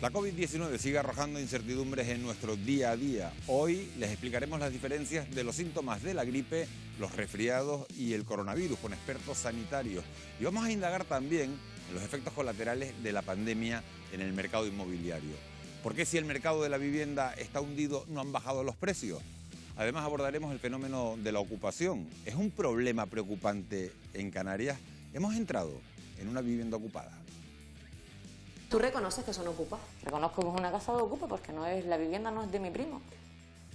La COVID-19 sigue arrojando incertidumbres en nuestro día a día. Hoy les explicaremos las diferencias de los síntomas de la gripe, los resfriados y el coronavirus con expertos sanitarios. Y vamos a indagar también en los efectos colaterales de la pandemia en el mercado inmobiliario. ¿Por qué si el mercado de la vivienda está hundido no han bajado los precios? Además abordaremos el fenómeno de la ocupación. ¿Es un problema preocupante en Canarias? Hemos entrado en una vivienda ocupada. ¿Tú reconoces que eso no ocupa? Reconozco que es una casa de ocupa porque la vivienda no es de mi primo.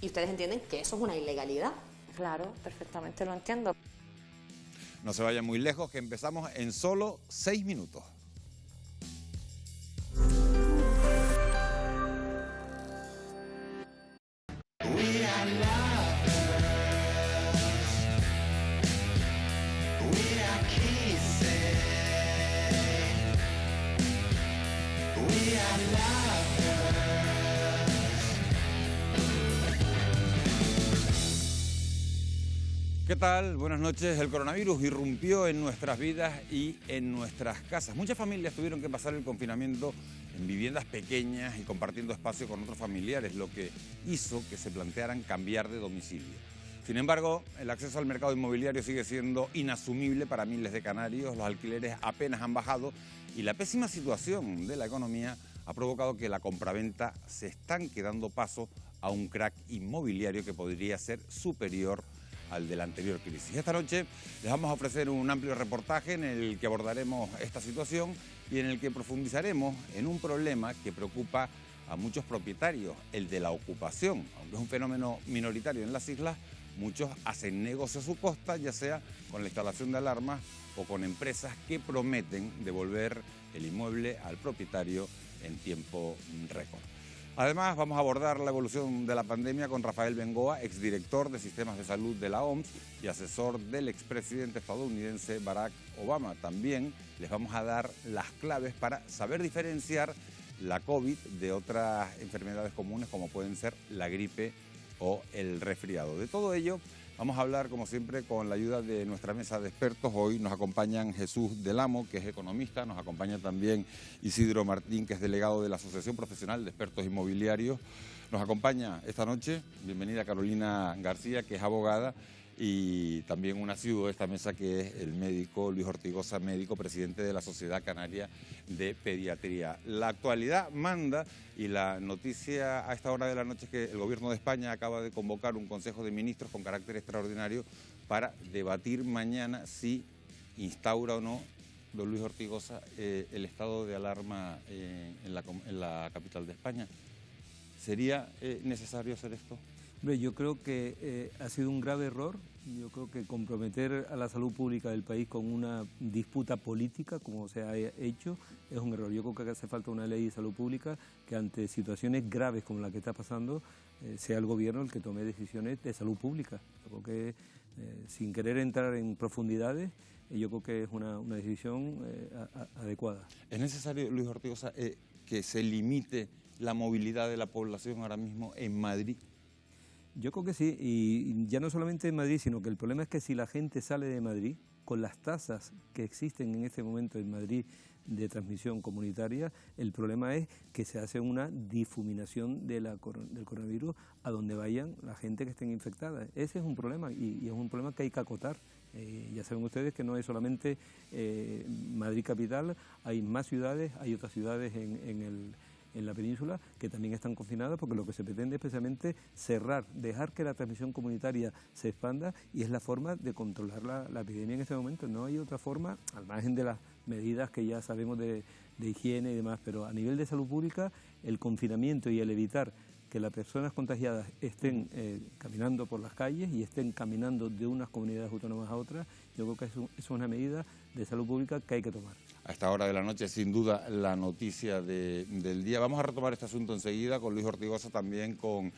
¿Y ustedes entienden que eso es una ilegalidad? Claro, perfectamente lo entiendo. No se vayan muy lejos, que empezamos en solo 6 minutos. ¿Qué tal? Buenas noches. El coronavirus irrumpió en nuestras vidas y en nuestras casas. Muchas familias tuvieron que pasar el confinamiento en viviendas pequeñas y compartiendo espacio con otros familiares, lo que hizo que se plantearan cambiar de domicilio. Sin embargo, el acceso al mercado inmobiliario sigue siendo inasumible para miles de canarios, los alquileres apenas han bajado y la pésima situación de la economía ha provocado que la compraventa se estanque, dando paso a un crack inmobiliario que podría ser superior al de la anterior crisis. Esta noche les vamos a ofrecer un amplio reportaje en el que abordaremos esta situación y en el que profundizaremos en un problema que preocupa a muchos propietarios, el de la ocupación. Aunque es un fenómeno minoritario en las islas, muchos hacen negocio a su costa, ya sea con la instalación de alarmas o con empresas que prometen devolver el inmueble al propietario en tiempo récord. Además, vamos a abordar la evolución de la pandemia con Rafael Bengoa, exdirector de Sistemas de Salud de la OMS y asesor del expresidente estadounidense Barack Obama. También les vamos a dar las claves para saber diferenciar la COVID de otras enfermedades comunes como pueden ser la gripe o el resfriado. De todo ello vamos a hablar, como siempre, con la ayuda de nuestra mesa de expertos. Hoy nos acompañan Jesús Del Amo, que es economista, nos acompaña también Isidro Martín, que es delegado de la Asociación Profesional de Expertos Inmobiliarios. Nos acompaña esta noche, bienvenida Carolina García, que es abogada, y también un asiduo de esta mesa, que es el médico Luis Ortigosa, médico, presidente de la Sociedad Canaria de Pediatría. La actualidad manda y la noticia a esta hora de la noche es que el Gobierno de España acaba de convocar un Consejo de Ministros con carácter extraordinario para debatir mañana si instaura o no, don Luis Ortigosa, el estado de alarma en la capital de España. ¿Sería necesario hacer esto? Hombre, yo creo que ha sido un grave error. Yo creo que comprometer a la salud pública del país con una disputa política, como se ha hecho, es un error. Yo creo que hace falta una ley de salud pública que ante situaciones graves como la que está pasando, sea el gobierno el que tome decisiones de salud pública. Yo creo que, sin querer entrar en profundidades, yo creo que es una decisión adecuada. ¿Es necesario, Luis Ortigosa, que se limite la movilidad de la población ahora mismo en Madrid? Yo creo que sí, y ya no solamente en Madrid, sino que el problema es que si la gente sale de Madrid, con las tasas que existen en este momento en Madrid de transmisión comunitaria, el problema es que se hace una difuminación del coronavirus a donde vayan la gente que estén infectada. Ese es un problema y es un problema que hay que acotar. Ya saben ustedes que no es solamente Madrid capital, hay más ciudades, hay otras ciudades en la península que también están confinadas, porque lo que se pretende es precisamente cerrar, dejar que la transmisión comunitaria se expanda, y es la forma de controlar la epidemia en este momento. No hay otra forma, al margen de las medidas que ya sabemos de higiene y demás, pero a nivel de salud pública, el confinamiento y el evitar que las personas contagiadas estén caminando por las calles y estén caminando de unas comunidades autónomas a otras, yo creo que es una medida de salud pública que hay que tomar. A esta hora de la noche, sin duda, la noticia del día. Vamos a retomar este asunto enseguida con Luis Ortigosa, también con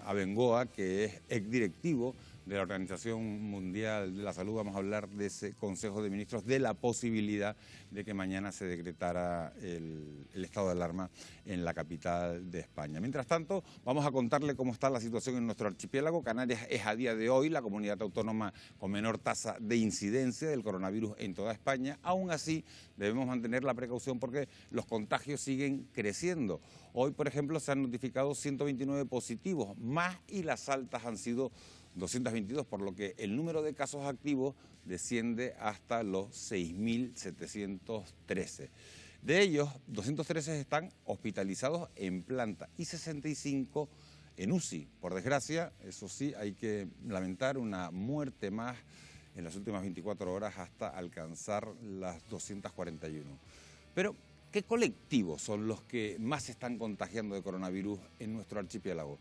Abengoa, que es exdirectivo de la Organización Mundial de la Salud. Vamos a hablar de ese Consejo de Ministros, de la posibilidad de que mañana se decretara el estado de alarma en la capital de España. Mientras tanto, vamos a contarle cómo está la situación en nuestro archipiélago. Canarias es a día de hoy la comunidad autónoma con menor tasa de incidencia del coronavirus en toda España. Aún así, debemos mantener la precaución porque los contagios siguen creciendo. Hoy, por ejemplo, se han notificado 129 positivos más y las altas han sido 222, por lo que el número de casos activos desciende hasta los 6.713. De ellos, 213 están hospitalizados en planta y 65 en UCI. Por desgracia, eso sí, hay que lamentar una muerte más en las últimas 24 horas hasta alcanzar las 241. Pero, ¿qué colectivos son los que más se están contagiando de coronavirus en nuestro archipiélago?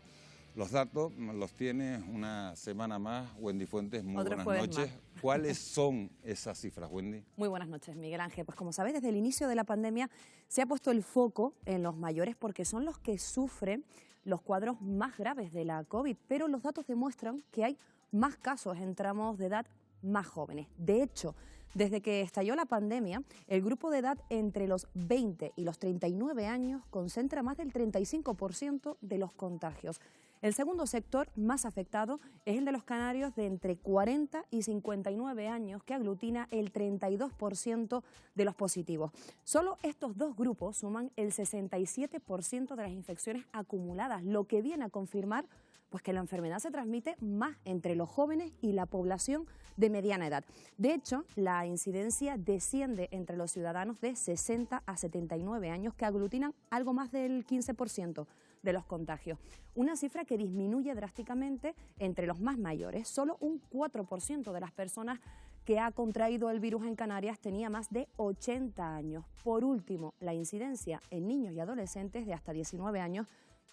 Los datos los tiene una semana más Wendy Fuentes. Muy buenas noches. ¿Cuáles son esas cifras, Wendy? Muy buenas noches, Miguel Ángel. Pues como sabes, desde el inicio de la pandemia se ha puesto el foco en los mayores porque son los que sufren los cuadros más graves de la COVID, pero los datos demuestran que hay más casos en tramos de edad más jóvenes. De hecho, desde que estalló la pandemia, el grupo de edad entre los 20 y los 39 años concentra más del 35% de los contagios. El segundo sector más afectado es el de los canarios de entre 40 y 59 años, que aglutina el 32% de los positivos. Solo estos dos grupos suman el 67% de las infecciones acumuladas, lo que viene a confirmar pues que la enfermedad se transmite más entre los jóvenes y la población de mediana edad. De hecho, la incidencia desciende entre los ciudadanos de 60 a 79 años, que aglutinan algo más del 15% de los contagios. Una cifra que disminuye drásticamente entre los más mayores. Solo un 4% de las personas que ha contraído el virus en Canarias tenía más de 80 años. Por último, la incidencia en niños y adolescentes de hasta 19 años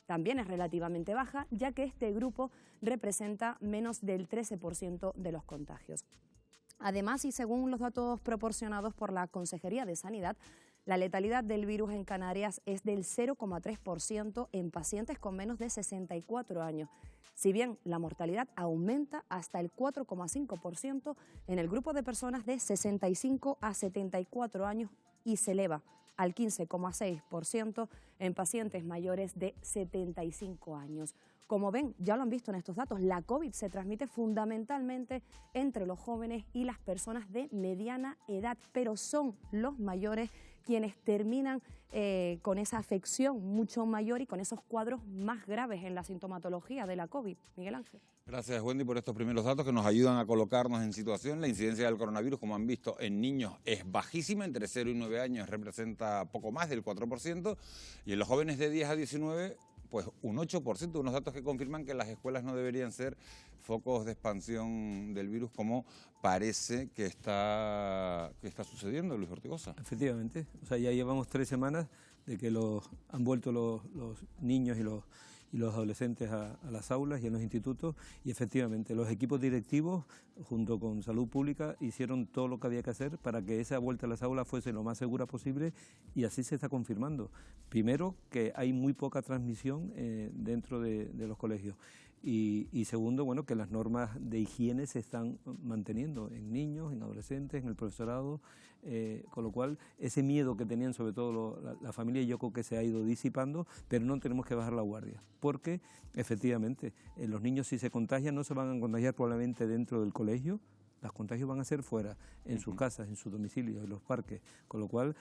también es relativamente baja, ya que este grupo representa menos del 13% de los contagios. Además, y según los datos proporcionados por la Consejería de Sanidad, la letalidad del virus en Canarias es del 0,3% en pacientes con menos de 64 años. Si bien la mortalidad aumenta hasta el 4,5% en el grupo de personas de 65 a 74 años y se eleva al 15,6% en pacientes mayores de 75 años. Como ven, ya lo han visto en estos datos, la COVID se transmite fundamentalmente entre los jóvenes y las personas de mediana edad, pero son los mayores quienes terminan con esa afección mucho mayor y con esos cuadros más graves en la sintomatología de la COVID. Miguel Ángel. Gracias, Wendy, por estos primeros datos que nos ayudan a colocarnos en situación. La incidencia del coronavirus, como han visto, en niños es bajísima, entre 0 y 9 años representa poco más del 4%, y en los jóvenes de 10 a 19, pues un 8%, unos datos que confirman que las escuelas no deberían ser focos de expansión del virus, como parece que está sucediendo, Luis Ortigosa. Efectivamente, o sea, ya llevamos 3 semanas de que han vuelto los niños y los adolescentes a las aulas y a los institutos, y efectivamente los equipos directivos junto con Salud Pública hicieron todo lo que había que hacer para que esa vuelta a las aulas fuese lo más segura posible, y así se está confirmando. Primero, que hay muy poca transmisión dentro de los colegios, y segundo, bueno, que las normas de higiene se están manteniendo en niños, en adolescentes, en el profesorado, con lo cual ese miedo que tenían sobre todo la familia, yo creo que se ha ido disipando, pero no tenemos que bajar la guardia, porque efectivamente los niños, si se contagian, no se van a contagiar probablemente dentro del colegio, los contagios van a ser fuera, en sus casas, en sus domicilios, en los parques, con lo cual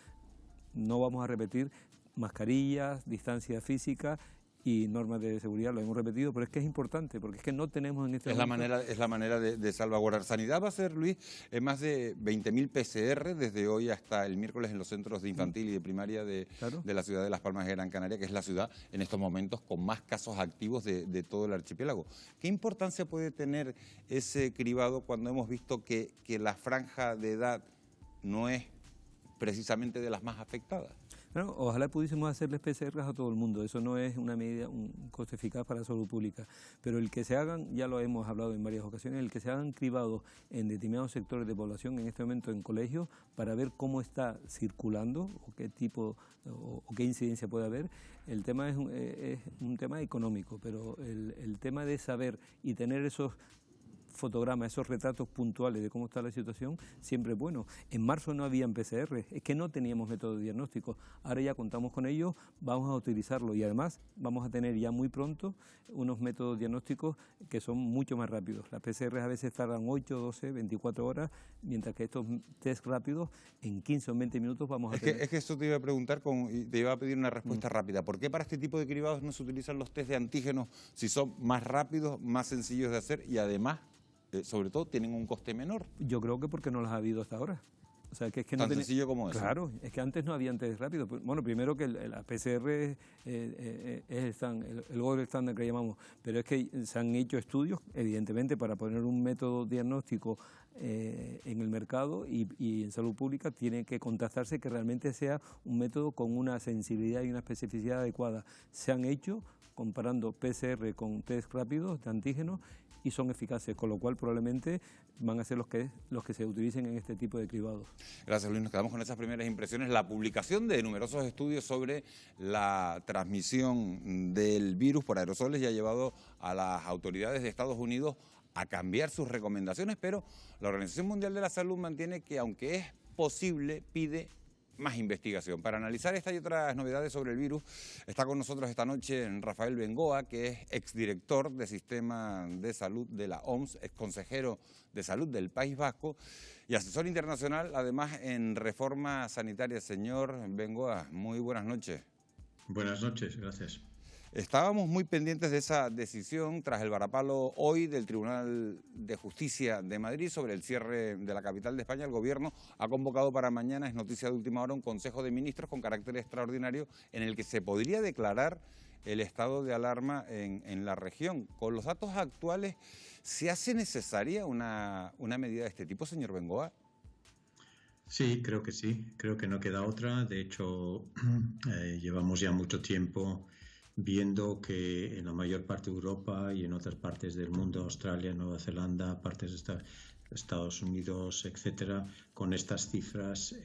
no vamos a repetir mascarillas, distancia física y normas de seguridad, lo hemos repetido, pero es que es importante, porque es que no tenemos en este momento... Es la manera de salvaguardar. Sanidad va a ser, Luis, más de 20.000 PCR desde hoy hasta el miércoles en los centros de infantil y de primaria de la ciudad de Las Palmas de Gran Canaria, que es la ciudad en estos momentos con más casos activos de todo el archipiélago. ¿Qué importancia puede tener ese cribado cuando hemos visto que la franja de edad no es precisamente de las más afectadas? Bueno, ojalá pudiésemos hacerles PCR a todo el mundo, eso no es una medida, un coste eficaz para la salud pública, pero el que se hagan, ya lo hemos hablado en varias ocasiones, el que se hagan cribados en determinados sectores de población, en este momento en colegios, para ver cómo está circulando, o qué tipo, o qué incidencia puede haber. El tema es un tema económico, pero el tema de saber y tener esos fotogramas, esos retratos puntuales de cómo está la situación, siempre es bueno. En marzo no habían PCR, es que no teníamos método diagnóstico. Ahora ya contamos con ellos, vamos a utilizarlo y además vamos a tener ya muy pronto unos métodos diagnósticos que son mucho más rápidos. Las PCR a veces tardan 8, 12, 24 horas, mientras que estos test rápidos en 15 o 20 minutos vamos a tener. Es que eso te iba a preguntar y te iba a pedir una respuesta rápida. ¿Por qué para este tipo de cribados no se utilizan los test de antígenos si son más rápidos, más sencillos de hacer y además, sobre todo, tienen un coste menor? Yo creo que porque no las ha habido hasta ahora. O sea, que es que no Tan sencillo como eso. Claro, es que antes no había test rápido. Bueno, primero que la PCR es el gold estándar que llamamos, pero es que se han hecho estudios, evidentemente, para poner un método diagnóstico en el mercado y en salud pública tiene que contrastarse que realmente sea un método con una sensibilidad y una especificidad adecuada. Se han hecho comparando PCR con test rápidos de antígenos y son eficaces, con lo cual probablemente van a ser los que se utilicen en este tipo de cribados. Gracias, Luis. Nos quedamos con esas primeras impresiones. La publicación de numerosos estudios sobre la transmisión del virus por aerosoles ya ha llevado a las autoridades de Estados Unidos a cambiar sus recomendaciones, pero la Organización Mundial de la Salud mantiene que, aunque es posible, pide más investigación. Para analizar esta y otras novedades sobre el virus, está con nosotros esta noche Rafael Bengoa, que es exdirector del Sistema de Salud de la OMS, exconsejero de Salud del País Vasco y asesor internacional, además, en reforma sanitaria. Señor Bengoa, muy buenas noches. Buenas noches, gracias. Estábamos muy pendientes de esa decisión tras el varapalo hoy del Tribunal de Justicia de Madrid sobre el cierre de la capital de España. El Gobierno ha convocado para mañana, es noticia de última hora, un Consejo de Ministros con carácter extraordinario en el que se podría declarar el estado de alarma en la región. Con los datos actuales, ¿se hace necesaria una medida de este tipo, señor Bengoa? Sí, creo que sí. Creo que no queda otra. De hecho, llevamos ya mucho tiempo viendo que en la mayor parte de Europa y en otras partes del mundo, Australia, Nueva Zelanda, partes de Estados Unidos, etcétera, con estas cifras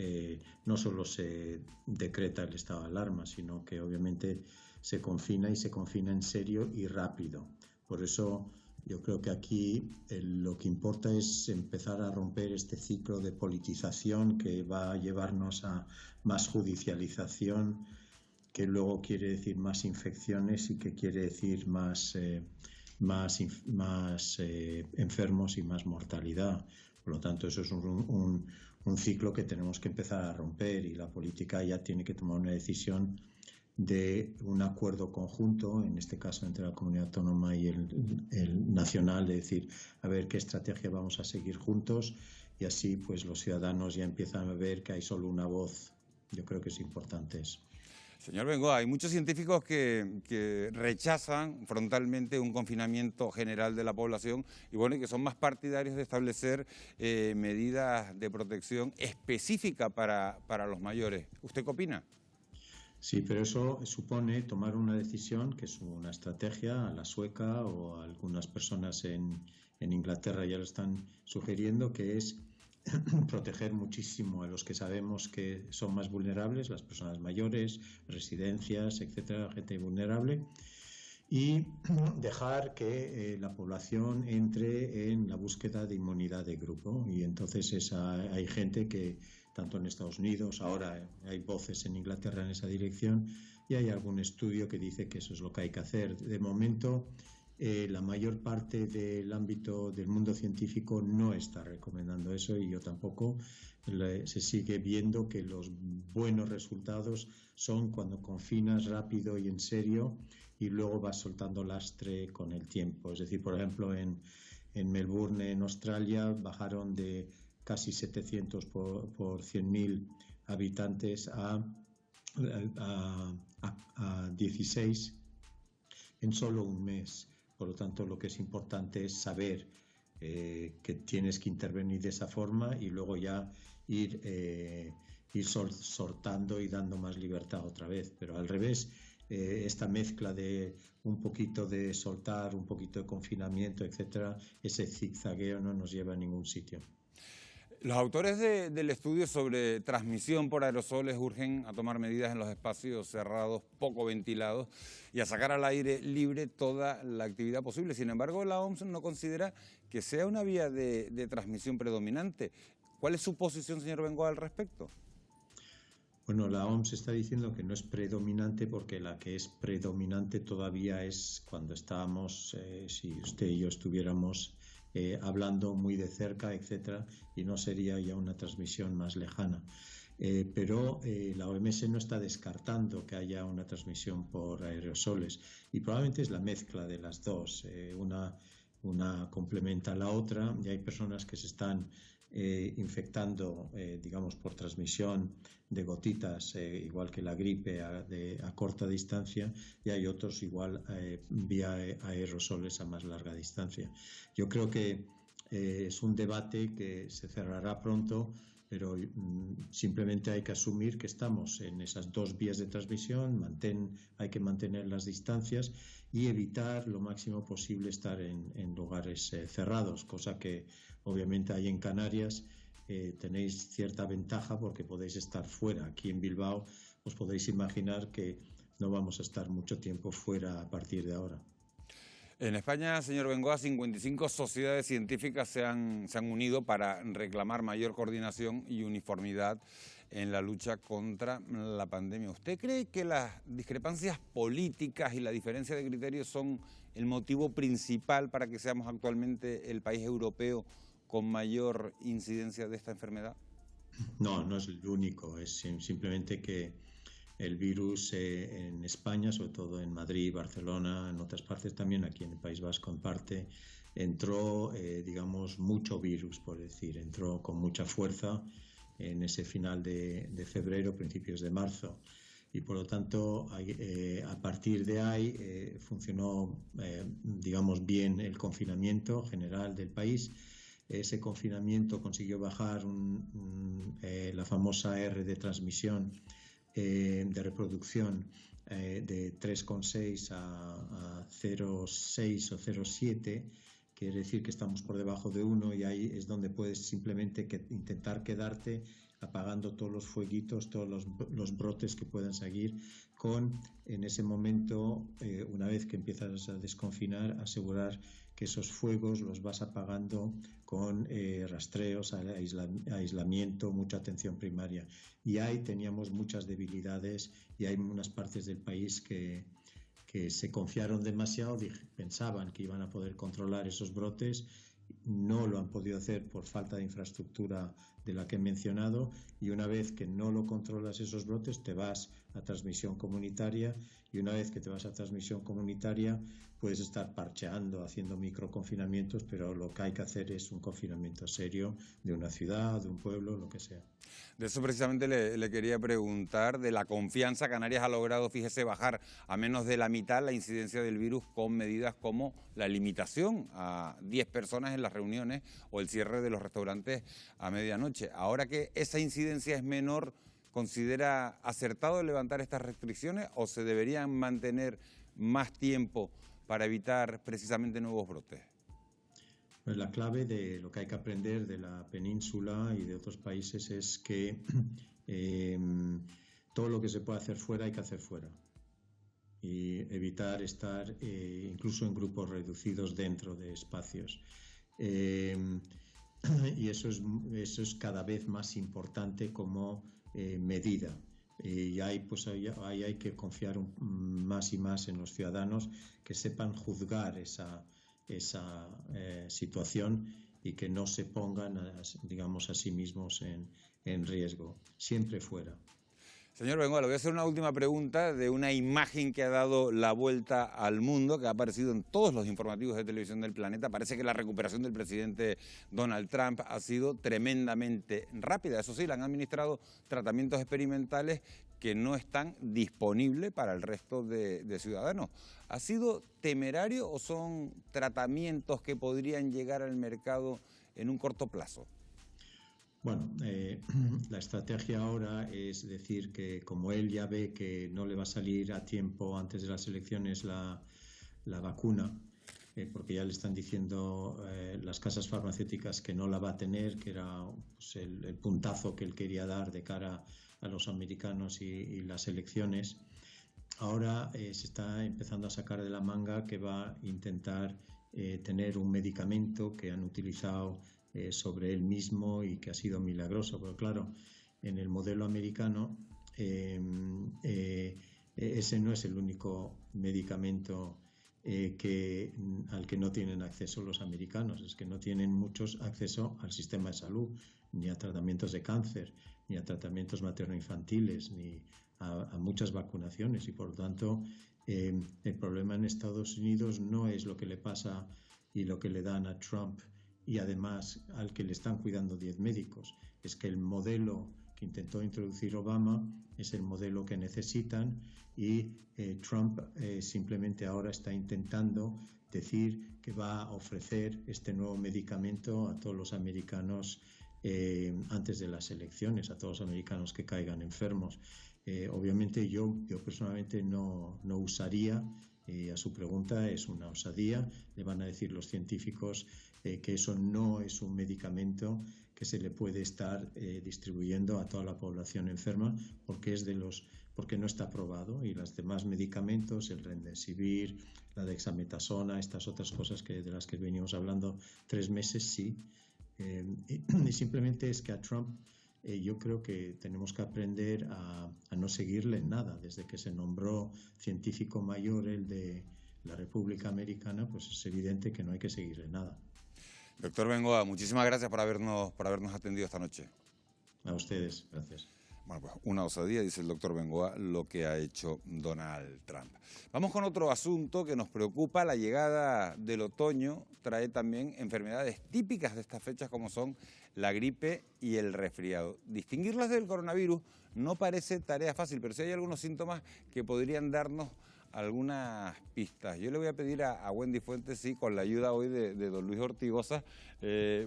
no solo se decreta el estado de alarma, sino que obviamente se confina y se confina en serio y rápido. Por eso yo creo que aquí lo que importa es empezar a romper este ciclo de politización que va a llevarnos a más judicialización, que luego quiere decir más infecciones y que quiere decir más enfermos y más mortalidad. Por lo tanto, eso es un ciclo que tenemos que empezar a romper y la política ya tiene que tomar una decisión de un acuerdo conjunto, en este caso entre la comunidad autónoma y el nacional, de decir, a ver qué estrategia vamos a seguir juntos y así pues los ciudadanos ya empiezan a ver que hay solo una voz. Yo creo que es importante eso. Señor Bengoa, hay muchos científicos que rechazan frontalmente un confinamiento general de la población y bueno, que son más partidarios de establecer medidas de protección específica para los mayores. ¿Usted qué opina? Sí, pero eso supone tomar una decisión que es una estrategia a la sueca o a algunas personas en Inglaterra ya lo están sugiriendo, que es proteger muchísimo a los que sabemos que son más vulnerables, las personas mayores, residencias, etcétera, gente vulnerable, y dejar que la población entre en la búsqueda de inmunidad de grupo. Y entonces hay gente que, tanto en Estados Unidos, ahora hay voces en Inglaterra en esa dirección, y hay algún estudio que dice que eso es lo que hay que hacer. De momento, la mayor parte del ámbito del mundo científico no está recomendando eso y yo tampoco. Se sigue viendo que los buenos resultados son cuando confinas rápido y en serio y luego vas soltando lastre con el tiempo. Es decir, por ejemplo, en Melbourne, en Australia, bajaron de casi 700 por 100.000 habitantes a 16 en solo un mes. Por lo tanto, lo que es importante es saber que tienes que intervenir de esa forma y luego ya ir soltando y dando más libertad otra vez. Pero al revés, esta mezcla de un poquito de soltar, un poquito de confinamiento, etcétera, ese zigzagueo no nos lleva a ningún sitio. Los autores del estudio sobre transmisión por aerosoles urgen a tomar medidas en los espacios cerrados, poco ventilados, y a sacar al aire libre toda la actividad posible. Sin embargo, la OMS no considera que sea una vía de transmisión predominante. ¿Cuál es su posición, señor Bengoa, al respecto? Bueno, la OMS está diciendo que no es predominante porque la que es predominante todavía es cuando estábamos, si usted y yo estuviéramos hablando muy de cerca, etcétera, y no sería ya una transmisión más lejana. Pero la OMS no está descartando que haya una transmisión por aerosoles y probablemente es la mezcla de las dos. Una complementa a la otra y hay personas que se están infectando, digamos, por transmisión de gotitas, igual que la gripe a corta distancia, y hay otros igual vía aerosoles a más larga distancia. Yo creo que es un debate que se cerrará pronto, pero simplemente hay que asumir que estamos en esas dos vías de transmisión, hay que mantener las distancias y evitar lo máximo posible estar en lugares cerrados, cosa que obviamente hay en Canarias. Tenéis cierta ventaja porque podéis estar fuera. Aquí en Bilbao os podéis imaginar que no vamos a estar mucho tiempo fuera a partir de ahora. En España, señor Bengoa, 55 sociedades científicas se han unido para reclamar mayor coordinación y uniformidad en la lucha contra la pandemia. ¿Usted cree que las discrepancias políticas y la diferencia de criterios son el motivo principal para que seamos actualmente el país europeo con mayor incidencia de esta enfermedad? No, no es el único. Es simplemente que el virus en España, sobre todo en Madrid, Barcelona, en otras partes también, aquí en el País Vasco en parte, entró, digamos, mucho virus, por decir, entró con mucha fuerza en ese final de febrero, principios de marzo. Y por lo tanto, a partir de ahí funcionó, digamos, bien el confinamiento general del país. Ese confinamiento consiguió bajar la famosa R de transmisión de reproducción de 3,6 a 0,6 o 0,7, quiere decir que estamos por debajo de 1 y ahí es donde puedes simplemente intentar quedarte apagando todos los fueguitos, todos los brotes que puedan seguir en ese momento, una vez que empiezas a desconfinar, asegurar que esos fuegos los vas apagando con rastreos, aislamiento, mucha atención primaria. Y ahí teníamos muchas debilidades y hay unas partes del país que se confiaron demasiado, pensaban que iban a poder controlar esos brotes, no lo han podido hacer por falta de infraestructura de la que he mencionado, y una vez que no lo controlas esos brotes te vas a transmisión comunitaria, y una vez que te vas a transmisión comunitaria puedes estar parcheando, haciendo microconfinamientos, pero lo que hay que hacer es un confinamiento serio de una ciudad, de un pueblo, lo que sea. De eso precisamente le quería preguntar, de la confianza. Canarias ha logrado, fíjese, bajar a menos de la mitad la incidencia del virus con medidas como la limitación a 10 personas en las reuniones o el cierre de los restaurantes a medianoche. Ahora que esa incidencia es menor, ¿considera acertado levantar estas restricciones o se deberían mantener más tiempo para evitar precisamente nuevos brotes? Pues la clave de lo que hay que aprender de la península y de otros países es que todo lo que se puede hacer fuera hay que hacer fuera y evitar estar incluso en grupos reducidos dentro de espacios. Y eso es cada vez más importante como medida. Y ahí hay que confiar más y más en los ciudadanos que sepan juzgar esa situación y que no se pongan, digamos, a sí mismos en riesgo, siempre fuera. Señor Bengoa, le voy a hacer una última pregunta de una imagen que ha dado la vuelta al mundo, que ha aparecido en todos los informativos de televisión del planeta. Parece que la recuperación del presidente Donald Trump ha sido tremendamente rápida. Eso sí, le han administrado tratamientos experimentales que no están disponibles para el resto de ciudadanos. ¿Ha sido temerario o son tratamientos que podrían llegar al mercado en un corto plazo? Bueno, la estrategia ahora es decir que como él ya ve que no le va a salir a tiempo antes de las elecciones la vacuna, porque ya le están diciendo las casas farmacéuticas que no la va a tener, que era pues, el puntazo que él quería dar de cara a los americanos y las elecciones. Ahora se está empezando a sacar de la manga que va a intentar tener un medicamento que han utilizado sobre él mismo y que ha sido milagroso. Pero claro, en el modelo americano ese no es el único medicamento al que no tienen acceso los americanos. Es que no tienen muchos acceso al sistema de salud, ni a tratamientos de cáncer, ni a tratamientos materno-infantiles, ni a muchas vacunaciones, y por lo tanto el problema en Estados Unidos no es lo que le pasa y lo que le dan a Trump y además al que le están cuidando 10 médicos, es que el modelo que intentó introducir Obama es el modelo que necesitan y Trump simplemente ahora está intentando decir que va a ofrecer este nuevo medicamento a todos los americanos antes de las elecciones, a todos los americanos que caigan enfermos. Obviamente yo personalmente no usaría, a su pregunta es una osadía, le van a decir los científicos que eso no es un medicamento que se le puede estar distribuyendo a toda la población enferma porque no está aprobado, y los demás medicamentos, el Remdesivir, la dexametasona, estas otras cosas de las que veníamos hablando 3 meses, sí. Y simplemente es que a Trump yo creo que tenemos que aprender a no seguirle en nada. Desde que se nombró científico mayor el de la República Americana, pues es evidente que no hay que seguirle nada. Doctor Bengoa, muchísimas gracias por habernos atendido esta noche. A ustedes, gracias. Bueno, pues una osadía, dice el doctor Bengoa, lo que ha hecho Donald Trump. Vamos con otro asunto que nos preocupa. La llegada del otoño trae también enfermedades típicas de estas fechas como son la gripe y el resfriado. Distinguirlas del coronavirus no parece tarea fácil, pero sí hay algunos síntomas que podrían darnos algunas pistas. Yo le voy a pedir a Wendy Fuentes, sí, con la ayuda hoy de don Luis Ortigosa,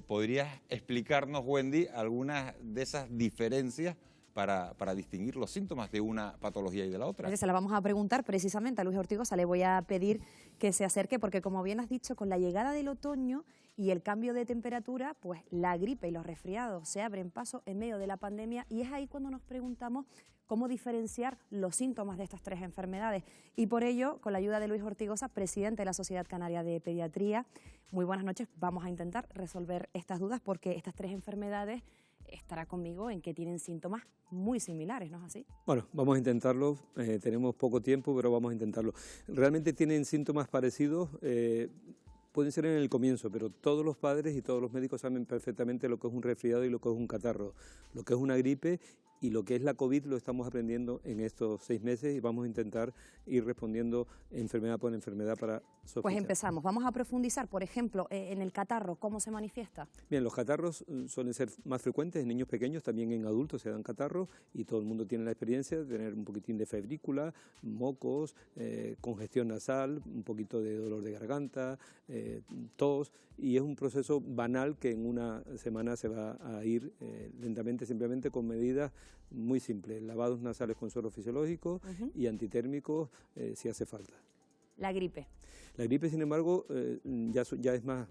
¿podrías explicarnos, Wendy, algunas de esas diferencias para distinguir los síntomas de una patología y de la otra? Se la vamos a preguntar precisamente a Luis Ortigosa. Le voy a pedir que se acerque porque, como bien has dicho, con la llegada del otoño y el cambio de temperatura, pues la gripe y los resfriados se abren paso en medio de la pandemia, y es ahí cuando nos preguntamos cómo diferenciar los síntomas de estas 3 enfermedades. Y por ello, con la ayuda de Luis Ortigosa, presidente de la Sociedad Canaria de Pediatría, muy buenas noches. Vamos a intentar resolver estas dudas porque estas 3 enfermedades, estará conmigo en que tienen síntomas muy similares, ¿no es así? Bueno, vamos a intentarlo. Tenemos poco tiempo, pero vamos a intentarlo. Realmente tienen síntomas parecidos. Pueden ser en el comienzo, pero todos los padres y todos los médicos saben perfectamente lo que es un resfriado y lo que es un catarro, lo que es una gripe y lo que es la COVID. Lo estamos aprendiendo en estos 6 meses y vamos a intentar ir respondiendo enfermedad por enfermedad para sospechar. Pues empezamos. Vamos a profundizar, por ejemplo, en el catarro, ¿cómo se manifiesta? Bien, los catarros suelen ser más frecuentes en niños pequeños, también en adultos se dan catarros, y todo el mundo tiene la experiencia de tener un poquitín de febrícula, mocos, congestión nasal, un poquito de dolor de garganta, tos, y es un proceso banal que en una semana se va a ir lentamente, simplemente con medidas muy simples: lavados nasales con suero fisiológico y antitérmicos si hace falta. La gripe. La gripe, sin embargo, ya es más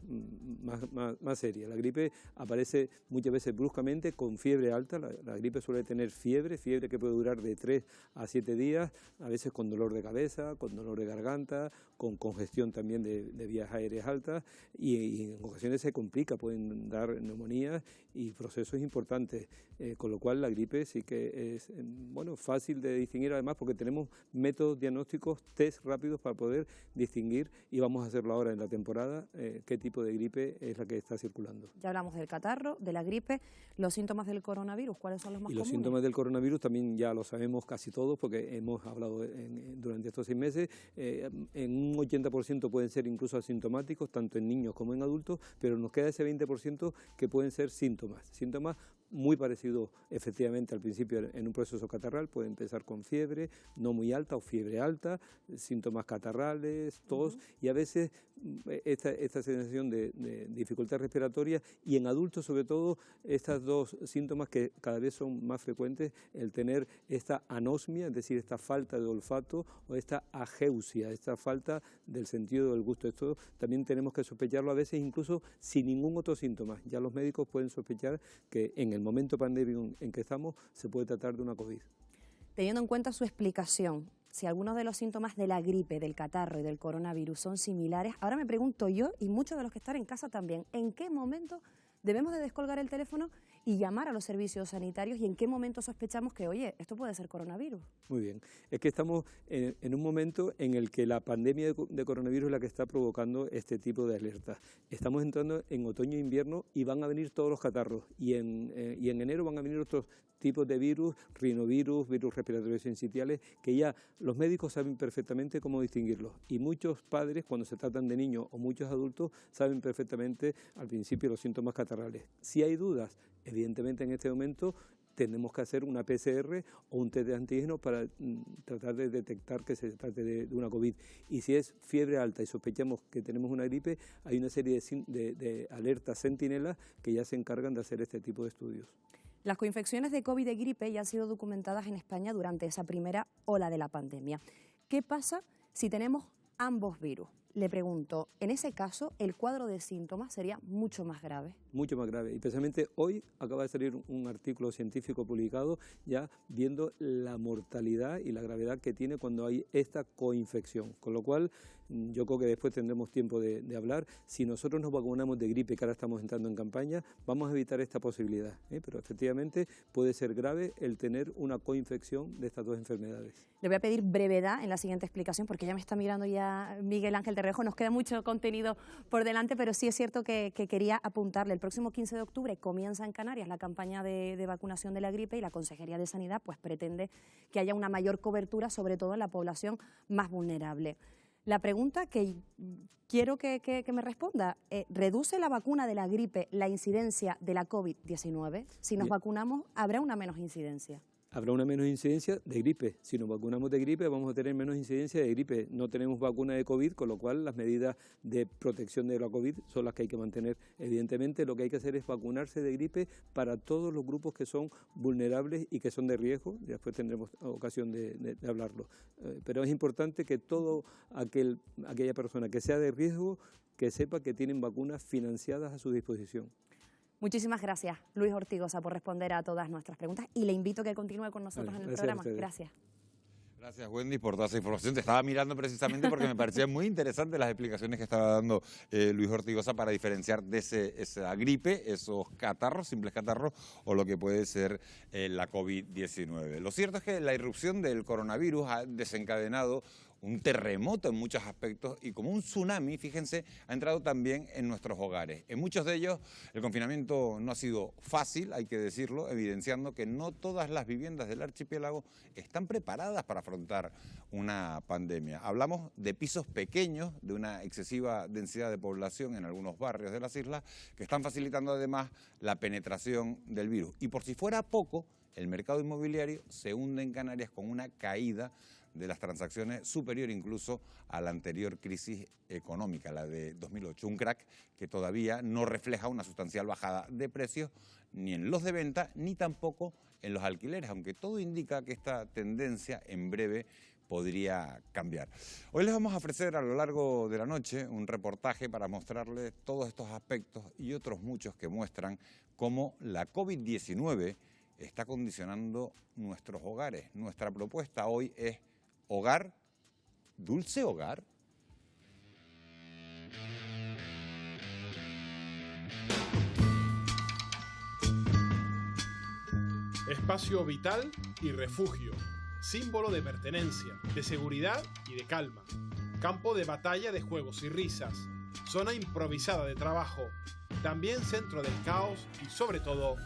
seria. La gripe aparece muchas veces bruscamente con fiebre alta. La gripe suele tener fiebre que puede durar de 3 a 7 días, a veces con dolor de cabeza, con dolor de garganta, con congestión también de vías aéreas altas, y en ocasiones se complica, pueden dar neumonías y procesos importantes, con lo cual la gripe sí que es fácil de distinguir, además porque tenemos métodos diagnósticos, test rápidos para poder distinguir, y vamos a hacerlo ahora en la temporada, qué tipo de gripe es la que está circulando. Ya hablamos del catarro, de la gripe. Los síntomas del coronavirus, ¿cuáles son los más comunes? Los síntomas del coronavirus también ya lo sabemos casi todos porque hemos hablado durante estos 6 meses. En un 80% pueden ser incluso asintomáticos, tanto en niños como en adultos, pero nos queda ese 20% que pueden ser síntomas muy parecido efectivamente al principio en un proceso catarral. Puede empezar con fiebre, no muy alta o fiebre alta, síntomas catarrales, tos, y a veces esta sensación de dificultad respiratoria, y en adultos sobre todo estas dos síntomas que cada vez son más frecuentes, el tener esta anosmia, es decir, esta falta de olfato, o esta ageusia, esta falta del sentido del gusto. Esto también tenemos que sospecharlo a veces incluso sin ningún otro síntoma. Ya los médicos pueden sospechar que en el momento pandémico en que estamos se puede tratar de una COVID. Teniendo en cuenta su explicación, si algunos de los síntomas de la gripe, del catarro y del coronavirus son similares, ahora me pregunto yo, y muchos de los que están en casa también, ¿en qué momento debemos de descolgar el teléfono y llamar a los servicios sanitarios, y en qué momento sospechamos que, oye, esto puede ser coronavirus? Muy bien, es que estamos en un momento en el que la pandemia de coronavirus es la que está provocando este tipo de alertas. Estamos entrando en otoño e invierno y van a venir todos los catarros, y en enero van a venir otros tipos de virus, rinovirus, virus respiratorios sincitiales, que ya los médicos saben perfectamente cómo distinguirlos, y muchos padres, cuando se tratan de niños o muchos adultos, saben perfectamente al principio los síntomas catarrales. Si hay dudas, evidentemente en este momento tenemos que hacer una PCR o un test de antígenos para tratar de detectar que se trate de una COVID. Y si es fiebre alta y sospechamos que tenemos una gripe, hay una serie de alertas centinelas que ya se encargan de hacer este tipo de estudios. Las coinfecciones de COVID y de gripe ya han sido documentadas en España durante esa primera ola de la pandemia. ¿Qué pasa si tenemos ambos virus? Le pregunto, en ese caso, el cuadro de síntomas sería mucho más grave. Mucho más grave. Y precisamente hoy acaba de salir un artículo científico publicado ya viendo la mortalidad y la gravedad que tiene cuando hay esta coinfección. Con lo cual, yo creo que después tendremos tiempo de hablar. Si nosotros nos vacunamos de gripe, que ahora estamos entrando en campaña, vamos a evitar esta posibilidad. Pero efectivamente puede ser grave el tener una coinfección de estas dos enfermedades. Le voy a pedir brevedad en la siguiente explicación, porque ya me está mirando ya Miguel Ángel Terrejo. Nos queda mucho contenido por delante, pero sí es cierto que quería apuntarle. El próximo 15 de octubre comienza en Canarias la campaña de vacunación de la gripe, y la Consejería de Sanidad pues pretende que haya una mayor cobertura, sobre todo en la población más vulnerable. La pregunta que quiero que me responda, ¿reduce la vacuna de la gripe la incidencia de la COVID-19? Si nos vacunamos, ¿habrá una menos incidencia? Habrá una menos incidencia de gripe. Si nos vacunamos de gripe, vamos a tener menos incidencia de gripe. No tenemos vacuna de COVID, con lo cual las medidas de protección de la COVID son las que hay que mantener. Evidentemente, lo que hay que hacer es vacunarse de gripe para todos los grupos que son vulnerables y que son de riesgo. Después tendremos ocasión de hablarlo. Pero es importante que toda aquella persona que sea de riesgo, que sepa que tienen vacunas financiadas a su disposición. Muchísimas gracias, Luis Ortigosa, por responder a todas nuestras preguntas, y le invito a que continúe con nosotros en el programa. Gracias. Gracias, Wendy, por toda esa información. Te estaba mirando precisamente porque me parecían muy interesantes las explicaciones que estaba dando Luis Ortigosa para diferenciar de esa gripe, esos catarros, simples catarros, o lo que puede ser la COVID-19. Lo cierto es que la irrupción del coronavirus ha desencadenado un terremoto en muchos aspectos, y como un tsunami, fíjense, ha entrado también en nuestros hogares. En muchos de ellos el confinamiento no ha sido fácil, hay que decirlo, evidenciando que no todas las viviendas del archipiélago están preparadas para afrontar una pandemia. Hablamos de pisos pequeños, de una excesiva densidad de población en algunos barrios de las islas, que están facilitando además la penetración del virus. Y por si fuera poco, el mercado inmobiliario se hunde en Canarias con una caída de las transacciones superior incluso a la anterior crisis económica, la de 2008. Un crack que todavía no refleja una sustancial bajada de precios ni en los de venta ni tampoco en los alquileres, aunque todo indica que esta tendencia en breve podría cambiar. Hoy les vamos a ofrecer a lo largo de la noche un reportaje para mostrarles todos estos aspectos y otros muchos que muestran cómo la COVID-19 está condicionando nuestros hogares. Nuestra propuesta hoy es hogar, dulce hogar. Espacio vital y refugio, símbolo de pertenencia, de seguridad y de calma. Campo de batalla de juegos y risas, zona improvisada de trabajo, también centro del caos y sobre todo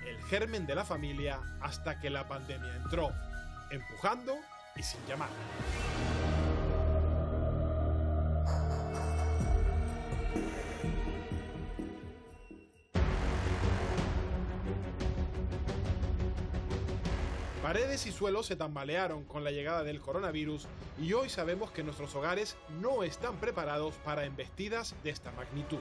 el germen de la familia hasta que la pandemia entró, empujando y sin llamar. paredes y suelos se tambalearon con la llegada del coronavirus y hoy sabemos que nuestros hogares no están preparados para embestidas de esta magnitud.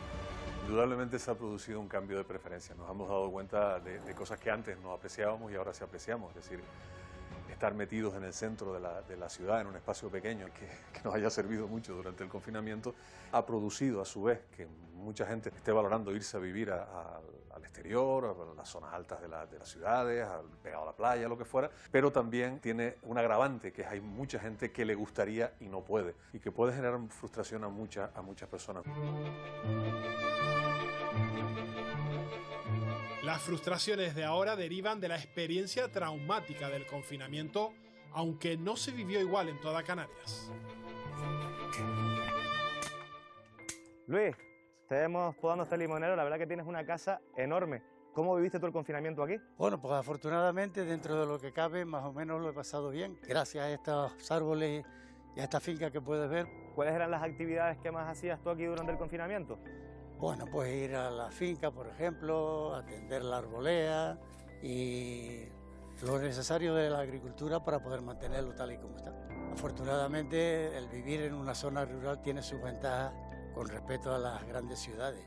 Indudablemente se ha producido un cambio de preferencia. Nos hemos dado cuenta de cosas que antes no apreciábamos y ahora sí apreciamos. Es decir, estar metidos en el centro de la ciudad, en un espacio pequeño que nos haya servido mucho durante el confinamiento, ha producido a su vez que mucha gente esté valorando irse a vivir al exterior, a las zonas altas de las ciudades, pegado a la playa, lo que fuera, pero también tiene un agravante, que hay mucha gente que le gustaría y no puede, y que puede generar frustración a muchas personas. Las frustraciones de ahora derivan de la experiencia traumática del confinamiento, aunque no se vivió igual en toda Canarias. Luis, estemos podando este limonero, la verdad que tienes una casa enorme. ¿Cómo viviste tú el confinamiento aquí? Bueno, pues afortunadamente dentro de lo que cabe más o menos lo he pasado bien, gracias a estos árboles y a esta finca que puedes ver. ¿Cuáles eran las actividades que más hacías tú aquí durante el confinamiento? Bueno, pues ir a la finca, por ejemplo, atender la arbolea y lo necesario de la agricultura para poder mantenerlo tal y como está. Afortunadamente, el vivir en una zona rural tiene sus ventajas con respecto a las grandes ciudades.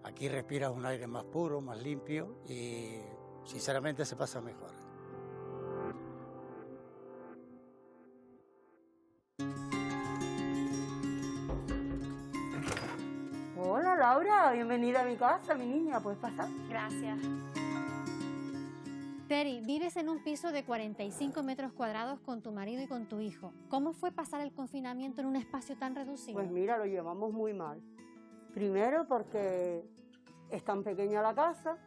Aquí respiras un aire más puro, más limpio y sinceramente se pasa mejor. Hola Laura, bienvenida a mi casa, mi niña, ¿puedes pasar? Gracias. Teri, vives en un piso de 45 metros cuadrados con tu marido y con tu hijo. ¿Cómo fue pasar el confinamiento en un espacio tan reducido? Pues mira, lo llevamos muy mal. Primero porque es tan pequeña la casa,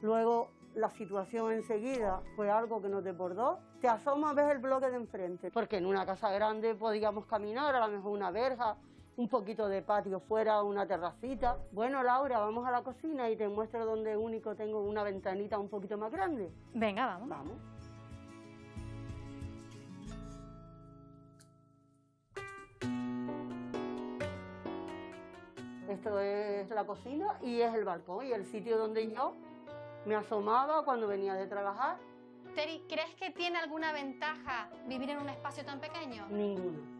luego la situación enseguida fue algo que nos desbordó. Te asomas, ves el bloque de enfrente, porque en una casa grande podíamos caminar, a lo mejor una verja, un poquito de patio fuera, una terracita. Bueno, Laura, vamos a la cocina y te muestro donde único tengo una ventanita un poquito más grande. Venga, vamos. Vamos. Esto es la cocina y es el balcón y el sitio donde yo me asomaba cuando venía de trabajar. Teri, ¿crees que tiene alguna ventaja vivir en un espacio tan pequeño? Ninguna.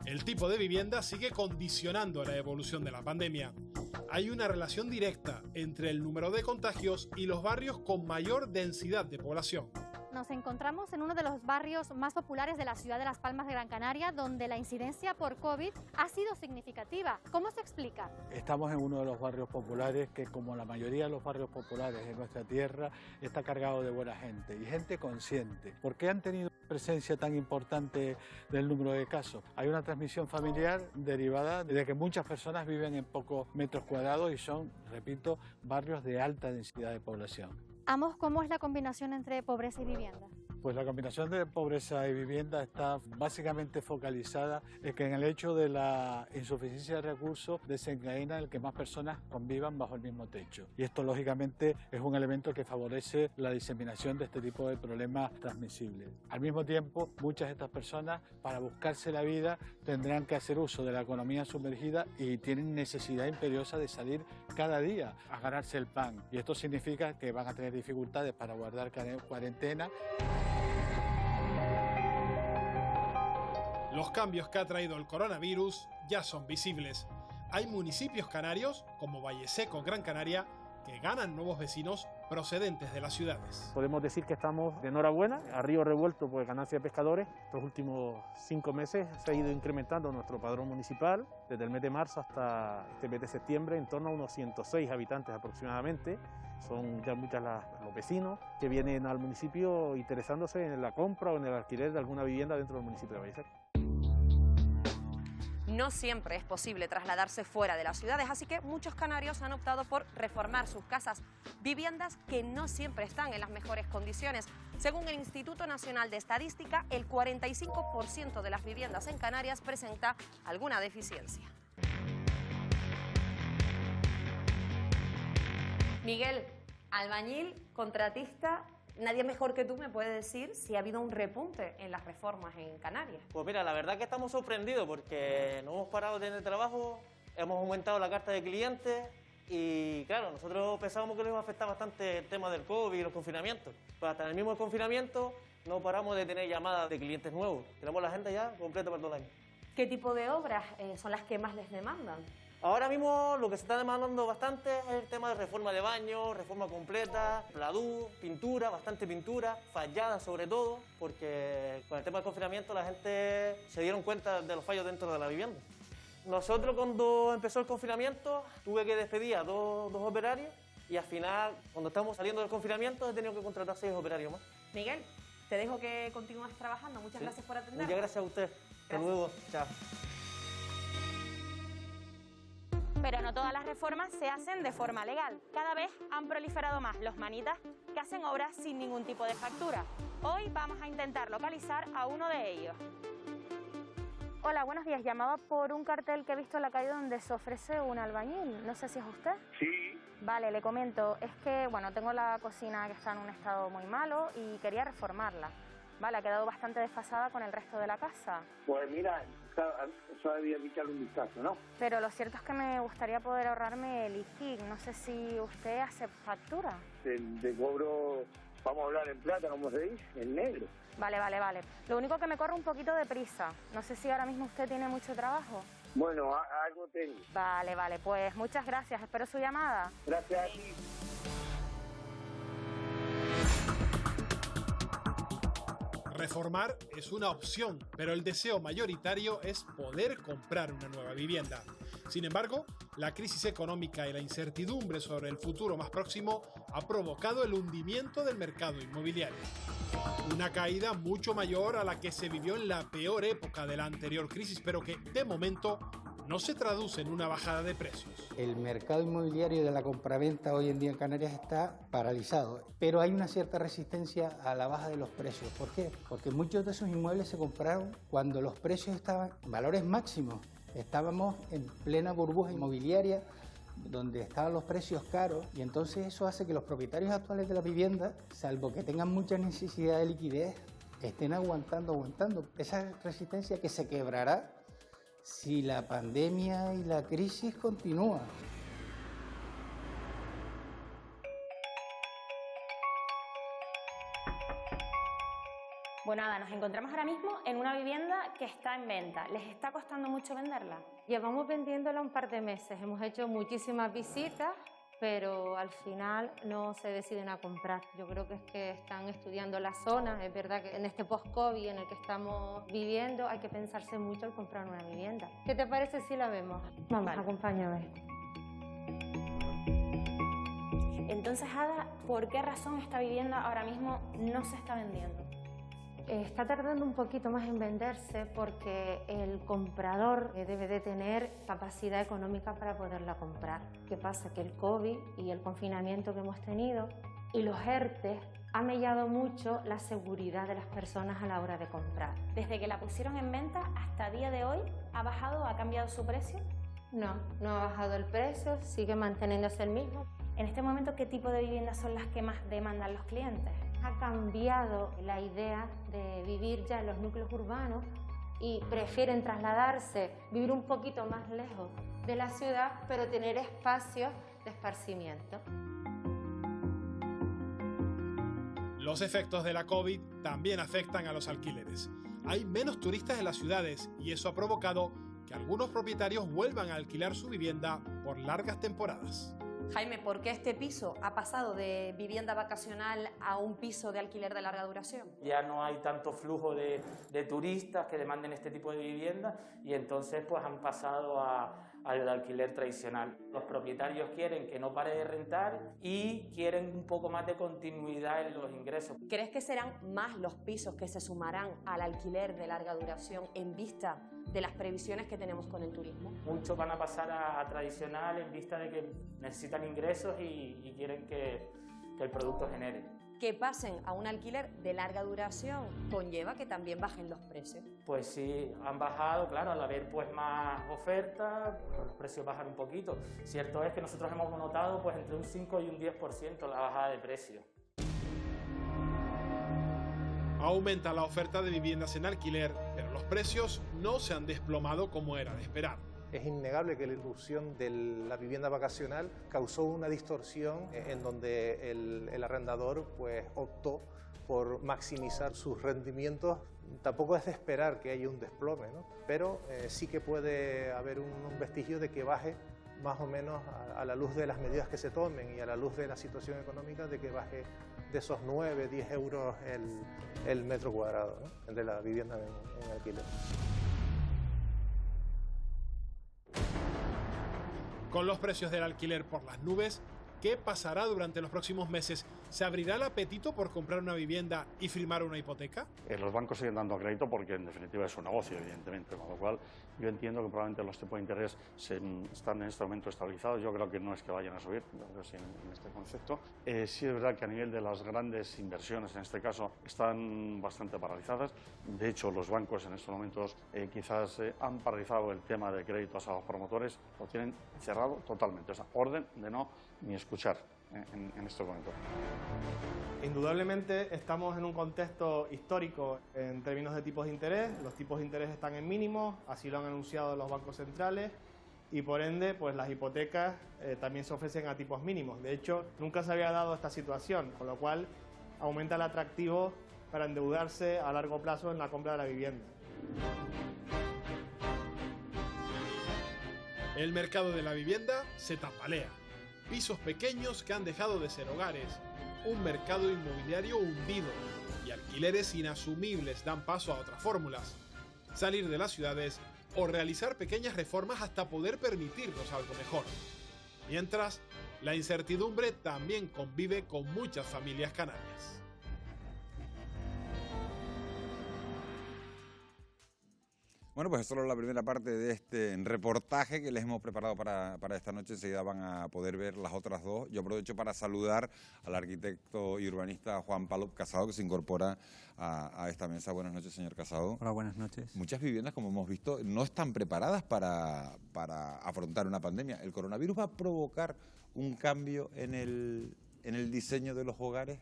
El tipo de vivienda sigue condicionando la evolución de la pandemia. Hay una relación directa entre el número de contagios y los barrios con mayor densidad de población. Nos encontramos en uno de los barrios más populares de la ciudad de Las Palmas de Gran Canaria, donde la incidencia por COVID ha sido significativa. ¿Cómo se explica? Estamos en uno de los barrios populares que, como la mayoría de los barrios populares de nuestra tierra, está cargado de buena gente y gente consciente. ¿Por qué han tenido presencia tan importante del número de casos? Hay una transmisión familiar derivada de que muchas personas viven en pocos metros cuadrados y son, repito, barrios de alta densidad de población. Amos, ¿cómo es la combinación entre pobreza y vivienda? Pues la combinación de pobreza y vivienda está básicamente focalizada en que en el hecho de la insuficiencia de recursos desencadena el que más personas convivan bajo el mismo techo. Y esto lógicamente es un elemento que favorece la diseminación de este tipo de problemas transmisibles. Al mismo tiempo, muchas de estas personas, para buscarse la vida, tendrán que hacer uso de la economía sumergida y tienen necesidad imperiosa de salir cada día a ganarse el pan. Y esto significa que van a tener dificultades para guardar cuarentena. Los cambios que ha traído el coronavirus ya son visibles. Hay municipios canarios, como Valleseco, Gran Canaria, que ganan nuevos vecinos procedentes de las ciudades. Podemos decir que estamos de enhorabuena. A río revuelto, pues ganancia de pescadores. Estos últimos 5 meses se ha ido incrementando nuestro padrón municipal, desde el mes de marzo hasta este mes de septiembre, en torno a unos 106 habitantes aproximadamente. Son ya muchos los vecinos que vienen al municipio interesándose en la compra o en el alquiler de alguna vivienda dentro del municipio de Valleseco. No siempre es posible trasladarse fuera de las ciudades, así que muchos canarios han optado por reformar sus casas, viviendas que no siempre están en las mejores condiciones. Según el Instituto Nacional de Estadística, el 45% de las viviendas en Canarias presenta alguna deficiencia. Miguel, albañil, contratista, nadie mejor que tú me puede decir si ha habido un repunte en las reformas en Canarias. Pues mira, la verdad que estamos sorprendidos porque no hemos parado de tener trabajo, hemos aumentado la carta de clientes y claro, nosotros pensábamos que nos iba a afectar bastante el tema del COVID y los confinamientos. Pero hasta en el mismo confinamiento no paramos de tener llamadas de clientes nuevos. Tenemos la agenda ya completa para todo el año. ¿Qué tipo de obras son las que más les demandan? Ahora mismo lo que se está demandando bastante es el tema de reforma de baño, reforma completa, pladú, pintura, bastante pintura, fallada sobre todo, porque con el tema del confinamiento la gente se dieron cuenta de los fallos dentro de la vivienda. Nosotros cuando empezó el confinamiento tuve que despedir a dos operarios y al final, cuando estamos saliendo del confinamiento, he tenido que contratar 6 operarios más. Miguel, te dejo que continúes trabajando. Muchas gracias por atender. Muchas gracias a usted. Hasta luego. Chao. Pero no todas las reformas se hacen de forma legal. Cada vez han proliferado más los manitas que hacen obras sin ningún tipo de factura. Hoy vamos a intentar localizar a uno de ellos. Hola, buenos días. Llamaba por un cartel que he visto en la calle donde se ofrece un albañil. No sé si es usted. Sí. Vale, le comento. Es que, bueno, tengo la cocina que está en un estado muy malo y quería reformarla. Vale, ha quedado bastante desfasada con el resto de la casa. Pues mira, eso había que echarle un vistazo, ¿no? Pero lo cierto es que me gustaría poder ahorrarme el IGIC. No sé si usted hace factura. De cobro, vamos a hablar en plata, como se dice, en negro. Vale. Lo único que me corre un poquito de prisa. No sé si ahora mismo usted tiene mucho trabajo. Bueno, algo tengo. Vale, pues muchas gracias. Espero su llamada. Gracias a ti. Reformar es una opción, pero el deseo mayoritario es poder comprar una nueva vivienda. Sin embargo, la crisis económica y la incertidumbre sobre el futuro más próximo ha provocado el hundimiento del mercado inmobiliario. Una caída mucho mayor a la que se vivió en la peor época de la anterior crisis, pero que, de momento, no se traduce en una bajada de precios. El mercado inmobiliario de la compraventa hoy en día en Canarias está paralizado, pero hay una cierta resistencia a la baja de los precios. ¿Por qué? Porque muchos de esos inmuebles se compraron cuando los precios estaban en valores máximos. Estábamos en plena burbuja inmobiliaria donde estaban los precios caros y entonces eso hace que los propietarios actuales de la vivienda, salvo que tengan mucha necesidad de liquidez, estén aguantando. Esa resistencia que se quebrará si la pandemia y la crisis continúan. Bueno, nada, nos encontramos ahora mismo en una vivienda que está en venta. ¿Les está costando mucho venderla? Llevamos vendiéndola un par de meses. Hemos hecho muchísimas visitas, pero al final no se deciden a comprar. Yo creo que es que están estudiando la zona. Es verdad que en este post-COVID en el que estamos viviendo hay que pensarse mucho al comprar una vivienda. ¿Qué te parece si la vemos? Vamos, vale. Acompáñame. Entonces, Ada, ¿por qué razón esta vivienda ahora mismo no se está vendiendo? Está tardando un poquito más en venderse porque el comprador debe de tener capacidad económica para poderla comprar. ¿Qué pasa? Que el COVID y el confinamiento que hemos tenido y los ERTE ha mellado mucho la seguridad de las personas a la hora de comprar. Desde que la pusieron en venta hasta día de hoy, ¿ha bajado o ha cambiado su precio? No ha bajado el precio, sigue manteniéndose el mismo. En este momento, ¿qué tipo de viviendas son las que más demandan los clientes? Ha cambiado la idea de vivir ya en los núcleos urbanos y prefieren trasladarse, vivir un poquito más lejos de la ciudad, pero tener espacios de esparcimiento. Los efectos de la COVID también afectan a los alquileres. Hay menos turistas en las ciudades y eso ha provocado que algunos propietarios vuelvan a alquilar su vivienda por largas temporadas. Jaime, ¿por qué este piso ha pasado de vivienda vacacional a un piso de alquiler de larga duración? Ya no hay tanto flujo de turistas que demanden este tipo de vivienda y entonces pues han pasado al alquiler tradicional. Los propietarios quieren que no pare de rentar y quieren un poco más de continuidad en los ingresos. ¿Crees que serán más los pisos que se sumarán al alquiler de larga duración en vista de las previsiones que tenemos con el turismo? Muchos van a pasar a tradicional en vista de que necesitan ingresos y quieren que el producto genere. Que pasen a un alquiler de larga duración conlleva que también bajen los precios. Pues sí, han bajado, claro, al haber pues más oferta, los precios bajan un poquito. Cierto es que nosotros hemos notado pues entre un 5 y un 10% la bajada de precios. Aumenta la oferta de viviendas en alquiler, pero los precios no se han desplomado como era de esperar. Es innegable que la irrupción de la vivienda vacacional causó una distorsión en donde el arrendador pues, optó por maximizar sus rendimientos. Tampoco es de esperar que haya un desplome, ¿no? Pero sí que puede haber un vestigio de que baje más o menos a la luz de las medidas que se tomen y a la luz de la situación económica, de que baje de esos 9, 10 euros el metro cuadrado, ¿no?, de la vivienda en alquiler. Con los precios del alquiler por las nubes, ¿qué pasará durante los próximos meses? ¿Se abrirá el apetito por comprar una vivienda y firmar una hipoteca? Los bancos siguen dando crédito porque en definitiva es un negocio, evidentemente, con lo cual yo entiendo que probablemente los tipos de interés están en este momento estabilizados. Yo creo que no es que vayan a subir, yo creo que sí, en este concepto. Sí es verdad que a nivel de las grandes inversiones, en este caso, están bastante paralizadas. De hecho, los bancos en estos momentos quizás han paralizado el tema de créditos a los promotores, lo tienen cerrado totalmente, o sea, orden de no ni escuchar en estos momentos. Indudablemente estamos en un contexto histórico en términos de tipos de interés. Los tipos de interés están en mínimos, así lo han anunciado los bancos centrales, y por ende pues las hipotecas también se ofrecen a tipos mínimos. De hecho, nunca se había dado esta situación, con lo cual aumenta el atractivo para endeudarse a largo plazo en la compra de la vivienda. El mercado de la vivienda se tambalea. Pisos pequeños que han dejado de ser hogares, un mercado inmobiliario hundido y alquileres inasumibles dan paso a otras fórmulas. Salir de las ciudades o realizar pequeñas reformas hasta poder permitirnos algo mejor. Mientras, la incertidumbre también convive con muchas familias canarias. Bueno, pues es solo la primera parte de este reportaje que les hemos preparado para esta noche. Enseguida van a poder ver las otras dos. Yo aprovecho para saludar al arquitecto y urbanista Juan Pablo Casado, que se incorpora a esta mesa. Buenas noches, señor Casado. Hola, buenas noches. Muchas viviendas, como hemos visto, no están preparadas para afrontar una pandemia. ¿El coronavirus va a provocar un cambio en el diseño de los hogares?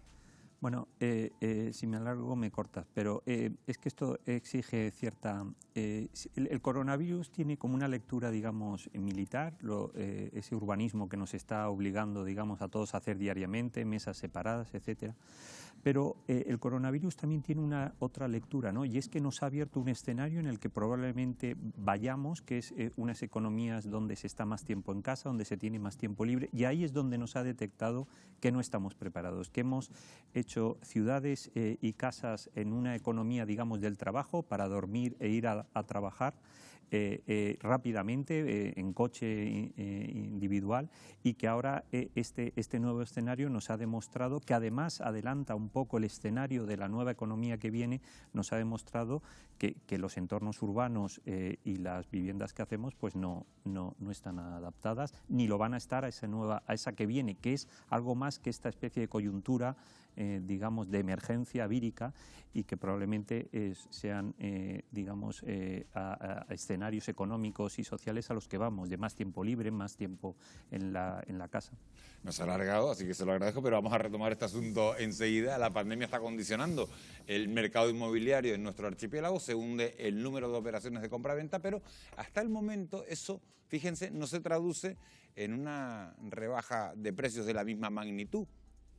Bueno, si me alargo me cortas, pero es que esto exige cierta... el coronavirus tiene como una lectura, digamos, militar, ese urbanismo que nos está obligando, digamos, a todos a hacer diariamente, mesas separadas, etcétera. Pero el coronavirus también tiene una otra lectura, ¿no? Y es que nos ha abierto un escenario en el que probablemente vayamos, que es unas economías donde se está más tiempo en casa, donde se tiene más tiempo libre, y ahí es donde nos ha detectado que no estamos preparados, que hemos hecho ciudades y casas en una economía, digamos, del trabajo para dormir e ir a trabajar rápidamente en coche individual, y que ahora este nuevo escenario nos ha demostrado que además adelanta un poco el escenario de la nueva economía que viene. Nos ha demostrado que los entornos urbanos y las viviendas que hacemos pues no están adaptadas, ni lo van a estar a esa que viene, que es algo más que esta especie de coyuntura digamos, de emergencia vírica, y que probablemente sean, digamos, a escenarios económicos y sociales a los que vamos, de más tiempo libre, más tiempo en la casa. Nos ha alargado, así que se lo agradezco, pero vamos a retomar este asunto enseguida. La pandemia está condicionando el mercado inmobiliario en nuestro archipiélago, se hunde el número de operaciones de compra-venta, pero hasta el momento eso, fíjense, no se traduce en una rebaja de precios de la misma magnitud.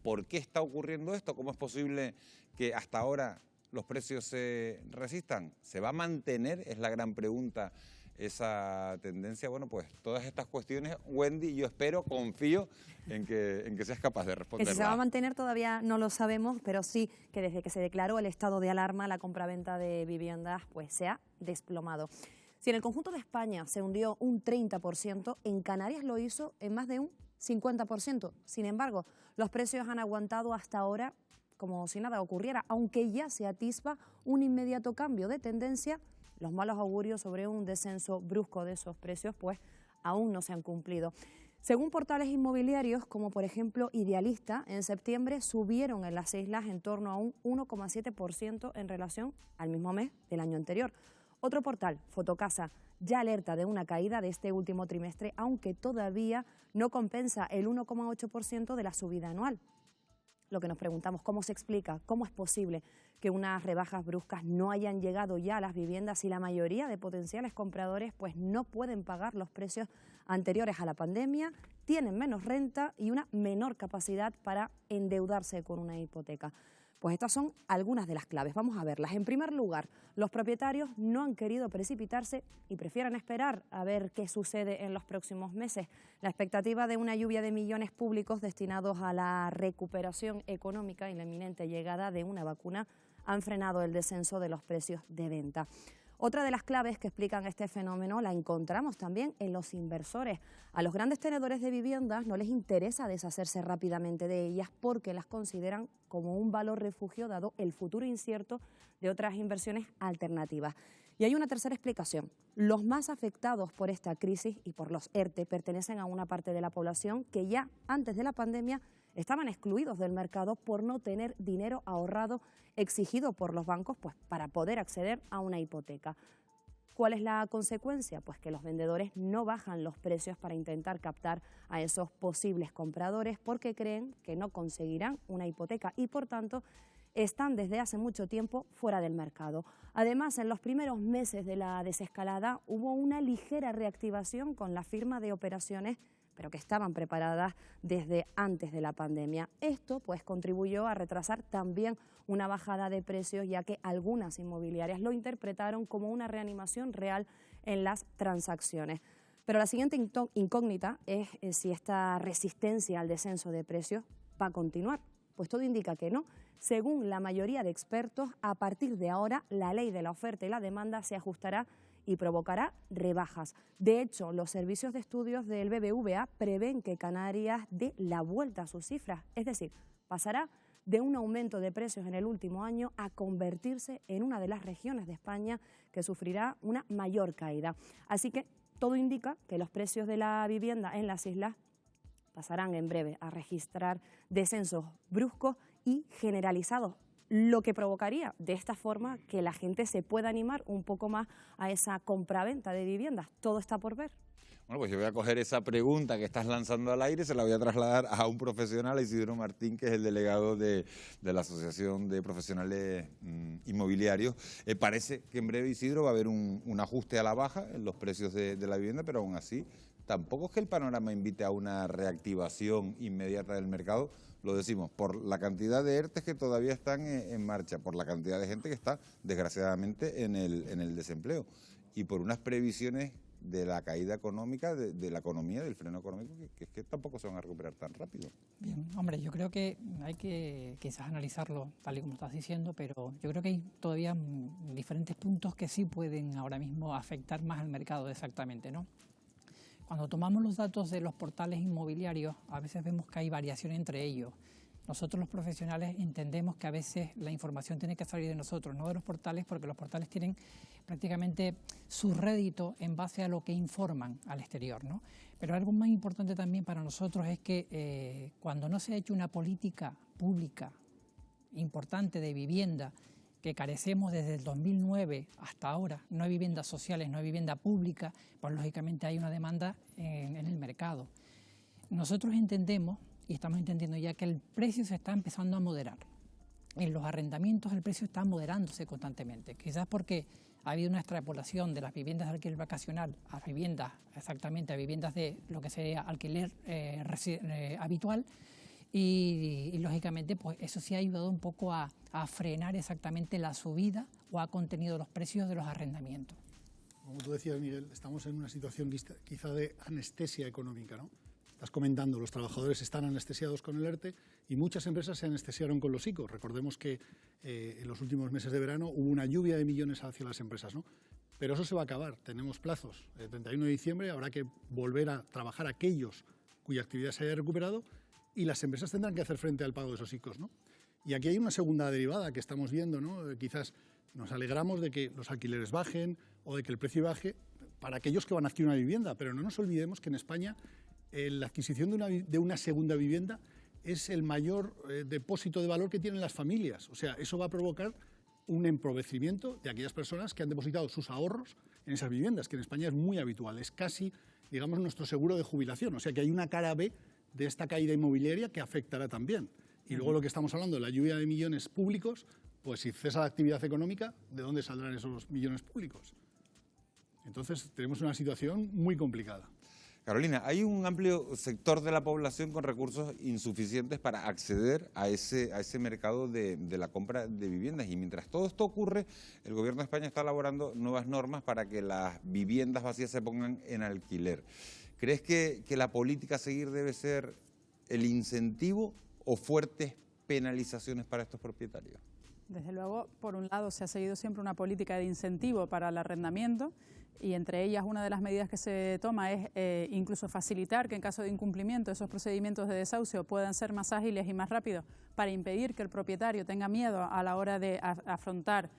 ¿Por qué está ocurriendo esto? ¿Cómo es posible que hasta ahora los precios se resistan? ¿Se va a mantener? Es la gran pregunta, esa tendencia. Bueno, pues todas estas cuestiones, Wendy, yo espero, confío en que seas capaz de responder. Que si se va a mantener todavía no lo sabemos, pero sí que desde que se declaró el estado de alarma, la compraventa de viviendas pues se ha desplomado. Si en el conjunto de España se hundió un 30%, en Canarias lo hizo en más de un 50%. Sin embargo, los precios han aguantado hasta ahora como si nada ocurriera, aunque ya se atisba un inmediato cambio de tendencia. Los malos augurios sobre un descenso brusco de esos precios pues aún no se han cumplido. Según portales inmobiliarios como por ejemplo Idealista, en septiembre subieron en las islas en torno a un 1,7% en relación al mismo mes del año anterior. Otro portal, Fotocasa, ya alerta de una caída de este último trimestre, aunque todavía no compensa el 1,8% de la subida anual. lo que nos preguntamos, ¿cómo se explica? ¿Cómo es posible que unas rebajas bruscas no hayan llegado ya a las viviendas y la mayoría de potenciales compradores pues no pueden pagar los precios anteriores a la pandemia, tienen menos renta y una menor capacidad para endeudarse con una hipoteca? Pues estas son algunas de las claves. Vamos a verlas. En primer lugar, los propietarios no han querido precipitarse y prefieren esperar a ver qué sucede en los próximos meses. La expectativa de una lluvia de millones públicos destinados a la recuperación económica y la inminente llegada de una vacuna han frenado el descenso de los precios de venta. Otra de las claves que explican este fenómeno la encontramos también en los inversores. A los grandes tenedores de viviendas no les interesa deshacerse rápidamente de ellas porque las consideran como un valor refugio dado el futuro incierto de otras inversiones alternativas. Y hay una tercera explicación. Los más afectados por esta crisis y por los ERTE pertenecen a una parte de la población que ya antes de la pandemia estaban excluidos del mercado por no tener dinero ahorrado exigido por los bancos pues, para poder acceder a una hipoteca. ¿Cuál es la consecuencia? Pues que los vendedores no bajan los precios para intentar captar a esos posibles compradores porque creen que no conseguirán una hipoteca y, por tanto, están desde hace mucho tiempo fuera del mercado. Además, en los primeros meses de la desescalada hubo una ligera reactivación con la firma de operaciones pero que estaban preparadas desde antes de la pandemia. Esto pues contribuyó a retrasar también una bajada de precios, ya que algunas inmobiliarias lo interpretaron como una reanimación real en las transacciones. Pero la siguiente incógnita es si esta resistencia al descenso de precios va a continuar. Pues todo indica que no. Según la mayoría de expertos, a partir de ahora la ley de la oferta y la demanda se ajustará y provocará rebajas. De hecho, los servicios de estudios del BBVA prevén que Canarias dé la vuelta a sus cifras, es decir, pasará de un aumento de precios en el último año a convertirse en una de las regiones de España que sufrirá una mayor caída. Así que todo indica que los precios de la vivienda en las islas pasarán en breve a registrar descensos bruscos y generalizados, lo que provocaría de esta forma que la gente se pueda animar un poco más a esa compraventa de viviendas. Todo está por ver. Bueno, pues yo voy a coger esa pregunta que estás lanzando al aire y se la voy a trasladar a un profesional, a Isidro Martín, que es el delegado de la Asociación de Profesionales Inmobiliarios. Parece que en breve, Isidro, va a haber un ajuste a la baja en los precios de la vivienda, pero aún así tampoco es que el panorama invite a una reactivación inmediata del mercado. Lo decimos, por la cantidad de ERTES que todavía están en marcha, por la cantidad de gente que está, desgraciadamente, en el desempleo y por unas previsiones de la caída económica, de la economía, del freno económico, que tampoco se van a recuperar tan rápido. Bien, hombre, yo creo que hay que quizás analizarlo tal y como estás diciendo, pero yo creo que hay todavía diferentes puntos que sí pueden ahora mismo afectar más al mercado exactamente, ¿no? Cuando tomamos los datos de los portales inmobiliarios, a veces vemos que hay variación entre ellos. Nosotros los profesionales entendemos que a veces la información tiene que salir de nosotros, no de los portales, porque los portales tienen prácticamente su rédito en base a lo que informan al exterior, ¿no? Pero algo más importante también para nosotros es que cuando no se ha hecho una política pública importante de vivienda, que carecemos desde el 2009 hasta ahora, no hay viviendas sociales, no hay vivienda pública, pues lógicamente hay una demanda en el mercado. Nosotros entendemos, y estamos entendiendo ya, que el precio se está empezando a moderar. En los arrendamientos el precio está moderándose constantemente, quizás porque ha habido una extrapolación de las viviendas de alquiler vacacional a viviendas, exactamente a viviendas de lo que sería alquiler habitual, y lógicamente pues eso sí ha ayudado un poco a frenar exactamente la subida o ha contenido los precios de los arrendamientos. Como tú decías, Miguel, estamos en una situación quizá de anestesia económica, ¿no? Estás comentando, los trabajadores están anestesiados con el ERTE y muchas empresas se anestesiaron con los ICO. Recordemos que en los últimos meses de verano hubo una lluvia de millones hacia las empresas, ¿no? Pero eso se va a acabar, tenemos plazos. El 31 de diciembre habrá que volver a trabajar aquellos cuya actividad se haya recuperado y las empresas tendrán que hacer frente al pago de esos ICOs, ¿no? Y aquí hay una segunda derivada que estamos viendo, ¿no? Quizás nos alegramos de que los alquileres bajen o de que el precio baje para aquellos que van a adquirir una vivienda, pero no nos olvidemos que en España la adquisición de una segunda vivienda es el mayor depósito de valor que tienen las familias. O sea, eso va a provocar un empobrecimiento de aquellas personas que han depositado sus ahorros en esas viviendas, que en España es muy habitual. Es casi, digamos, nuestro seguro de jubilación. O sea, que hay una cara B de esta caída inmobiliaria que afectará también. Y luego lo que estamos hablando, la lluvia de millones públicos, pues si cesa la actividad económica, ¿de dónde saldrán esos millones públicos? Entonces tenemos una situación muy complicada. Carolina, hay un amplio sector de la población con recursos insuficientes para acceder a ese mercado de la compra de viviendas, y mientras todo esto ocurre, el Gobierno de España está elaborando nuevas normas para que las viviendas vacías se pongan en alquiler. ¿Crees que la política a seguir debe ser el incentivo o fuertes penalizaciones para estos propietarios? Desde luego, por un lado, se ha seguido siempre una política de incentivo para el arrendamiento, y entre ellas una de las medidas que se toma es incluso facilitar que en caso de incumplimiento esos procedimientos de desahucio puedan ser más ágiles y más rápidos para impedir que el propietario tenga miedo a la hora de afrontar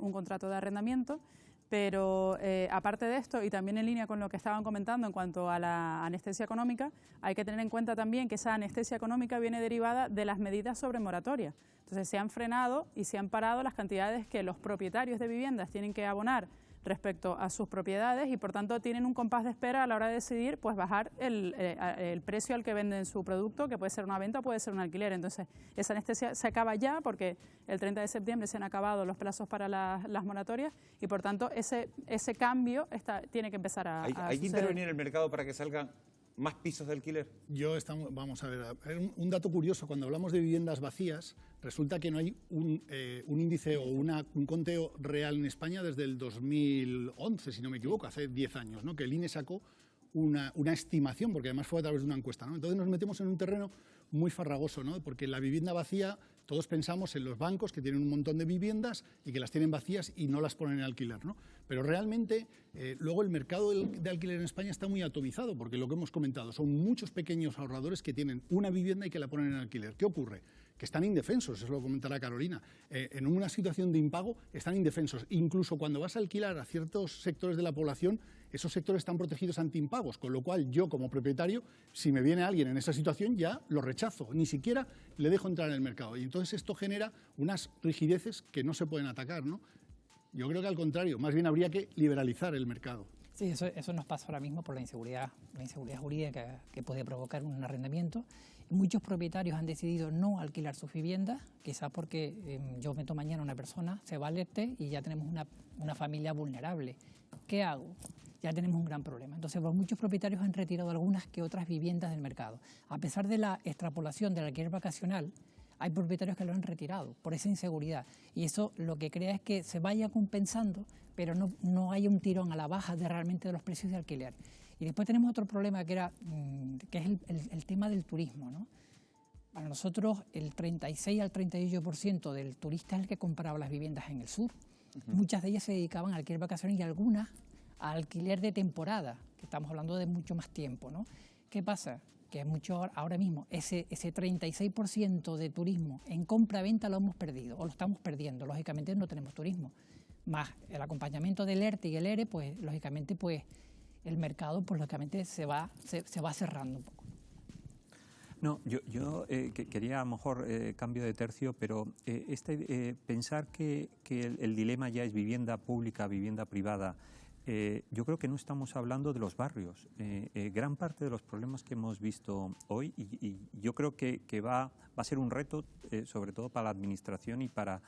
un contrato de arrendamiento. Pero aparte de esto, y también en línea con lo que estaban comentando en cuanto a la anestesia económica, hay que tener en cuenta también que esa anestesia económica viene derivada de las medidas sobre moratoria. Entonces se han frenado y se han parado las cantidades que los propietarios de viviendas tienen que abonar respecto a sus propiedades, y por tanto tienen un compás de espera a la hora de decidir pues bajar el precio al que venden su producto, que puede ser una venta o puede ser un alquiler. Entonces esa anestesia se acaba ya, porque el 30 de septiembre se han acabado los plazos para las moratorias, y por tanto ese cambio tiene que empezar a ¿Hay que intervenir en el mercado para que salgan más pisos de alquiler? Vamos a ver, un dato curioso: cuando hablamos de viviendas vacías, resulta que no hay un índice o un conteo real en España desde el 2011, si no me equivoco, hace 10 años, ¿no? Que el INE sacó una estimación, porque además fue a través de una encuesta, ¿no? Entonces nos metemos en un terreno muy farragoso, ¿no? Porque la vivienda vacía, todos pensamos en los bancos que tienen un montón de viviendas y que las tienen vacías y no las ponen en alquiler, ¿no? Pero realmente luego el mercado de alquiler en España está muy atomizado, porque lo que hemos comentado, son muchos pequeños ahorradores que tienen una vivienda y que la ponen en alquiler. ¿Qué ocurre? Que están indefensos, eso lo comentará Carolina. En una situación de impago están indefensos. Incluso cuando vas a alquilar a ciertos sectores de la población, esos sectores están protegidos ante impagos, con lo cual yo como propietario, si me viene alguien en esa situación, ya lo rechazo, ni siquiera le dejo entrar en el mercado. Y entonces esto genera unas rigideces que no se pueden atacar, ¿no? Yo creo que al contrario, más bien habría que liberalizar el mercado. Sí, eso nos pasa ahora mismo por la inseguridad jurídica que puede provocar un arrendamiento. Muchos propietarios han decidido no alquilar sus viviendas, quizás porque yo meto mañana una persona, se va al ERTE y ya tenemos una familia vulnerable. ¿Qué hago? Ya tenemos un gran problema. Entonces, pues, muchos propietarios han retirado algunas que otras viviendas del mercado. A pesar de la extrapolación del alquiler vacacional, hay propietarios que lo han retirado por esa inseguridad. Y eso lo que crea es que se vaya compensando, pero no haya un tirón a la baja realmente de los precios de alquiler. Y después tenemos otro problema que es el tema del turismo, ¿no? Para nosotros el 36 al 38% del turista es el que compraba las viviendas en el sur. Muchas de ellas se dedicaban al alquiler vacacional y algunas a alquiler de temporada, que estamos hablando de mucho más tiempo, ¿no? ¿Qué pasa? Que mucho ahora mismo ese 36% de turismo en compra-venta lo hemos perdido, o lo estamos perdiendo. Lógicamente no tenemos turismo. Más el acompañamiento del ERTE y el ERE, pues lógicamente pues el mercado pues lógicamente se va cerrando un poco. No, yo quería a lo mejor cambio de tercio, pero pensar que el dilema ya es vivienda pública, vivienda privada. Yo creo que no estamos hablando de los barrios. Gran parte de los problemas que hemos visto hoy, y yo creo que va a ser un reto, sobre todo para la administración y para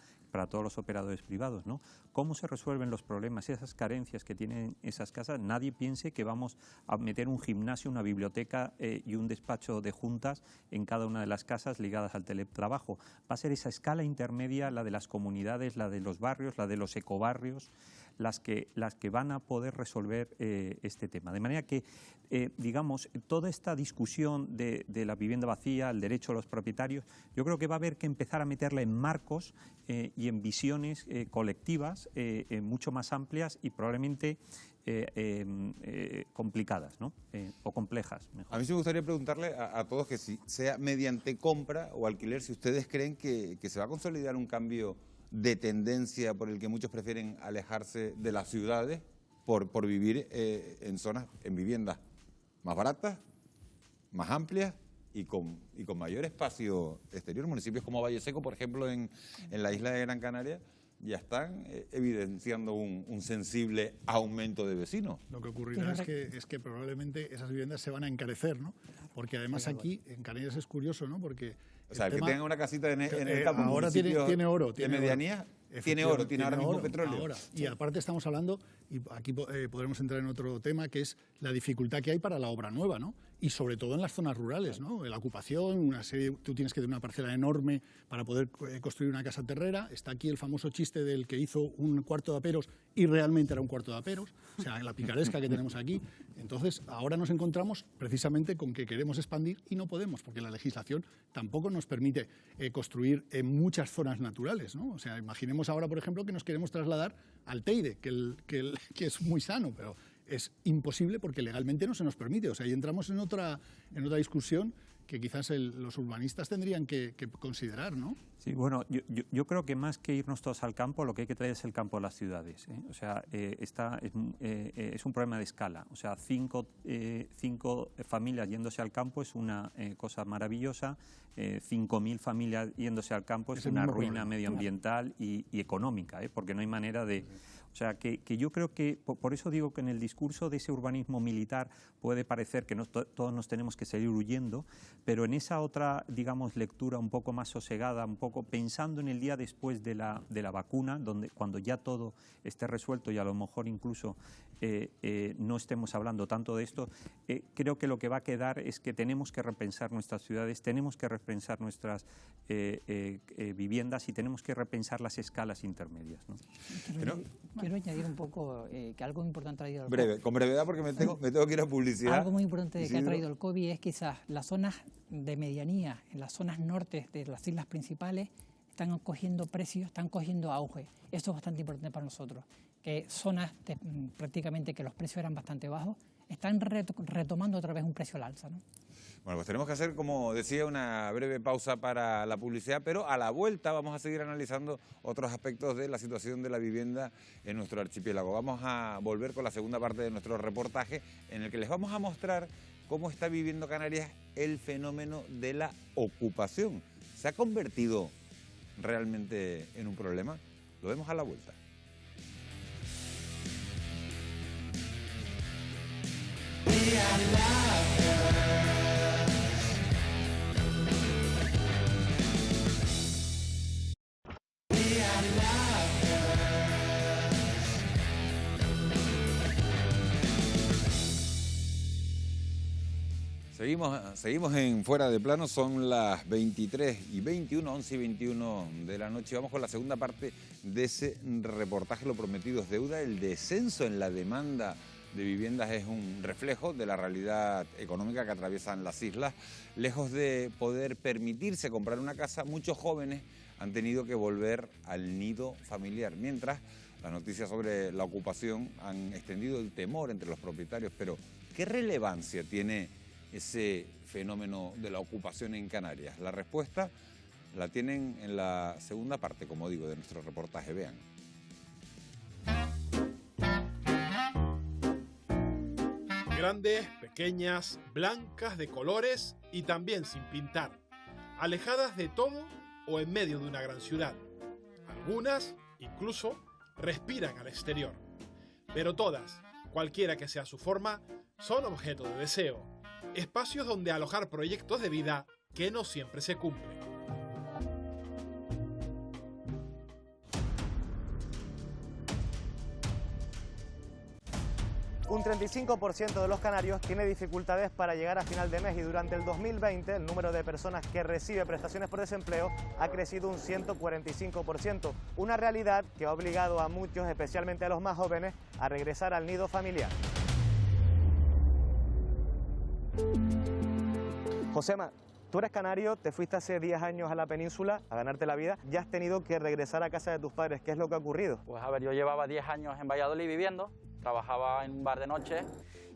todos los operadores privados, ¿no? ¿Cómo se resuelven los problemas, esas carencias que tienen esas casas? Nadie piense que vamos a meter un gimnasio, una biblioteca y un despacho de juntas en cada una de las casas ligadas al teletrabajo. Va a ser esa escala intermedia, la de las comunidades, la de los barrios, la de los ecobarrios, las que van a poder resolver este tema. De manera que, digamos, toda esta discusión de la vivienda vacía, el derecho a los propietarios, yo creo que va a haber que empezar a meterla en marcos y en visiones colectivas mucho más amplias y probablemente complicadas, ¿no? O complejas, mejor. A mí sí me gustaría preguntarle a todos que si sea mediante compra o alquiler, si ustedes creen que se va a consolidar un cambio de tendencia por el que muchos prefieren alejarse de las ciudades por vivir en viviendas más baratas, más amplias y con mayor espacio exterior. Municipios como Valle Seco, por ejemplo, en la isla de Gran Canaria, ya están evidenciando un sensible aumento de vecinos. Lo que ocurrirá es que probablemente esas viviendas se van a encarecer, ¿no? Porque además aquí en Canarias es curioso, ¿no? Porque O sea, el que tenga una casita en el campo, ahora tiene oro. De medianía, tiene oro, tiene ahora mismo petróleo. Ahora. Y aparte estamos hablando, y aquí podremos entrar en otro tema, que es la dificultad que hay para la obra nueva, ¿no? Y sobre todo en las zonas rurales, ¿no? La ocupación, tú tienes que tener una parcela enorme para poder construir una casa terrera. Está aquí el famoso chiste del que hizo un cuarto de aperos y realmente era un cuarto de aperos, o sea, la picaresca que tenemos aquí. Entonces, ahora nos encontramos precisamente con que queremos expandir y no podemos, porque la legislación tampoco nos permite construir en muchas zonas naturales, ¿no? O sea, imaginemos ahora, por ejemplo, que nos queremos trasladar al Teide, que es muy sano, pero es imposible porque legalmente no se nos permite. O sea, ahí entramos en otra discusión que quizás los urbanistas tendrían que considerar, ¿no? Sí, bueno, yo creo que más que irnos todos al campo, lo que hay que traer es el campo a las ciudades, ¿eh? O sea, es un problema de escala. O sea, cinco familias yéndose al campo es una cosa maravillosa. 5.000 familias yéndose al campo es una ruina medioambiental y económica, ¿eh? Porque no hay manera de... O sea, que yo creo que, por eso digo que en el discurso de ese urbanismo militar puede parecer que todos nos tenemos que seguir huyendo, pero en esa otra, digamos, lectura un poco más sosegada, un poco pensando en el día después de la vacuna, cuando ya todo esté resuelto y a lo mejor incluso no estemos hablando tanto de esto, creo que lo que va a quedar es que tenemos que repensar nuestras ciudades, tenemos que repensar nuestras viviendas y tenemos que repensar las escalas intermedias, ¿no? Quiero añadir un poco que algo importante ha traído el COVID. Con brevedad, porque me tengo que ir a publicidad. Algo muy importante que ha traído el COVID es quizás las zonas de medianía, en las zonas norte de las islas principales, están cogiendo precios, están cogiendo auge. Esto es bastante importante para nosotros, que zonas prácticamente que los precios eran bastante bajos, están retomando otra vez un precio al alza, ¿no? Bueno, pues tenemos que hacer, como decía, una breve pausa para la publicidad, pero a la vuelta vamos a seguir analizando otros aspectos de la situación de la vivienda en nuestro archipiélago. Vamos a volver con la segunda parte de nuestro reportaje, en el que les vamos a mostrar cómo está viviendo Canarias el fenómeno de la ocupación. ¿Se ha convertido realmente en un problema? Lo vemos a la vuelta. Seguimos en Fuera de Plano, son las 23:21, 11:21 de la noche. Vamos con la segunda parte de ese reportaje, lo prometido es deuda. El descenso en la demanda de viviendas es un reflejo de la realidad económica que atraviesan las islas. Lejos de poder permitirse comprar una casa, muchos jóvenes han tenido que volver al nido familiar, mientras las noticias sobre la ocupación han extendido el temor entre los propietarios. Pero, ¿qué relevancia tiene ese fenómeno de la ocupación en Canarias? La respuesta la tienen en la segunda parte, como digo, de nuestro reportaje. Vean. Grandes, pequeñas, blancas, de colores y también sin pintar. Alejadas de todo o en medio de una gran ciudad. Algunas, incluso, respiran al exterior. Pero todas, cualquiera que sea su forma, son objeto de deseo. Espacios donde alojar proyectos de vida que no siempre se cumplen. Un 35% de los canarios tiene dificultades para llegar a final de mes y durante el 2020 el número de personas que recibe prestaciones por desempleo ha crecido un 145%, una realidad que ha obligado a muchos, especialmente a los más jóvenes, a regresar al nido familiar. Josema, tú eres canario, te fuiste hace 10 años a la península a ganarte la vida, ya has tenido que regresar a casa de tus padres. ¿Qué es lo que ha ocurrido? Pues a ver, yo llevaba 10 años en Valladolid viviendo, trabajaba en un bar de noche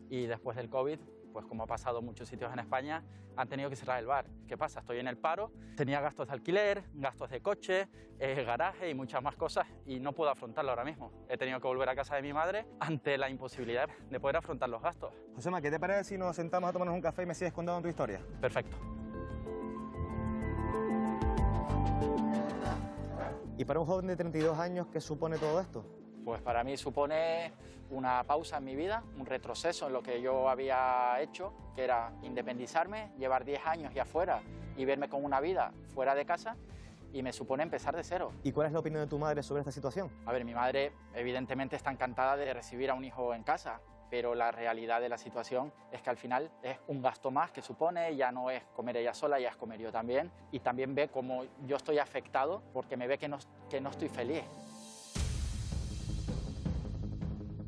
y después del COVID, pues como ha pasado en muchos sitios en España, han tenido que cerrar el bar. ¿Qué pasa? Estoy en el paro, tenía gastos de alquiler, gastos de coche, garaje y muchas más cosas y no puedo afrontarlo ahora mismo. He tenido que volver a casa de mi madre ante la imposibilidad de poder afrontar los gastos. Josema, ¿qué te parece si nos sentamos a tomarnos un café y me sigues contando tu historia? Perfecto. ¿Y para un joven de 32 años qué supone todo esto? Pues para mí supone una pausa en mi vida, un retroceso en lo que yo había hecho, que era independizarme, llevar 10 años ya afuera y verme con una vida fuera de casa y me supone empezar de cero. ¿Y cuál es la opinión de tu madre sobre esta situación? A ver, mi madre evidentemente está encantada de recibir a un hijo en casa, pero la realidad de la situación es que al final es un gasto más que supone, ya no es comer ella sola, ya es comer yo también, y también ve cómo yo estoy afectado porque me ve que no estoy feliz.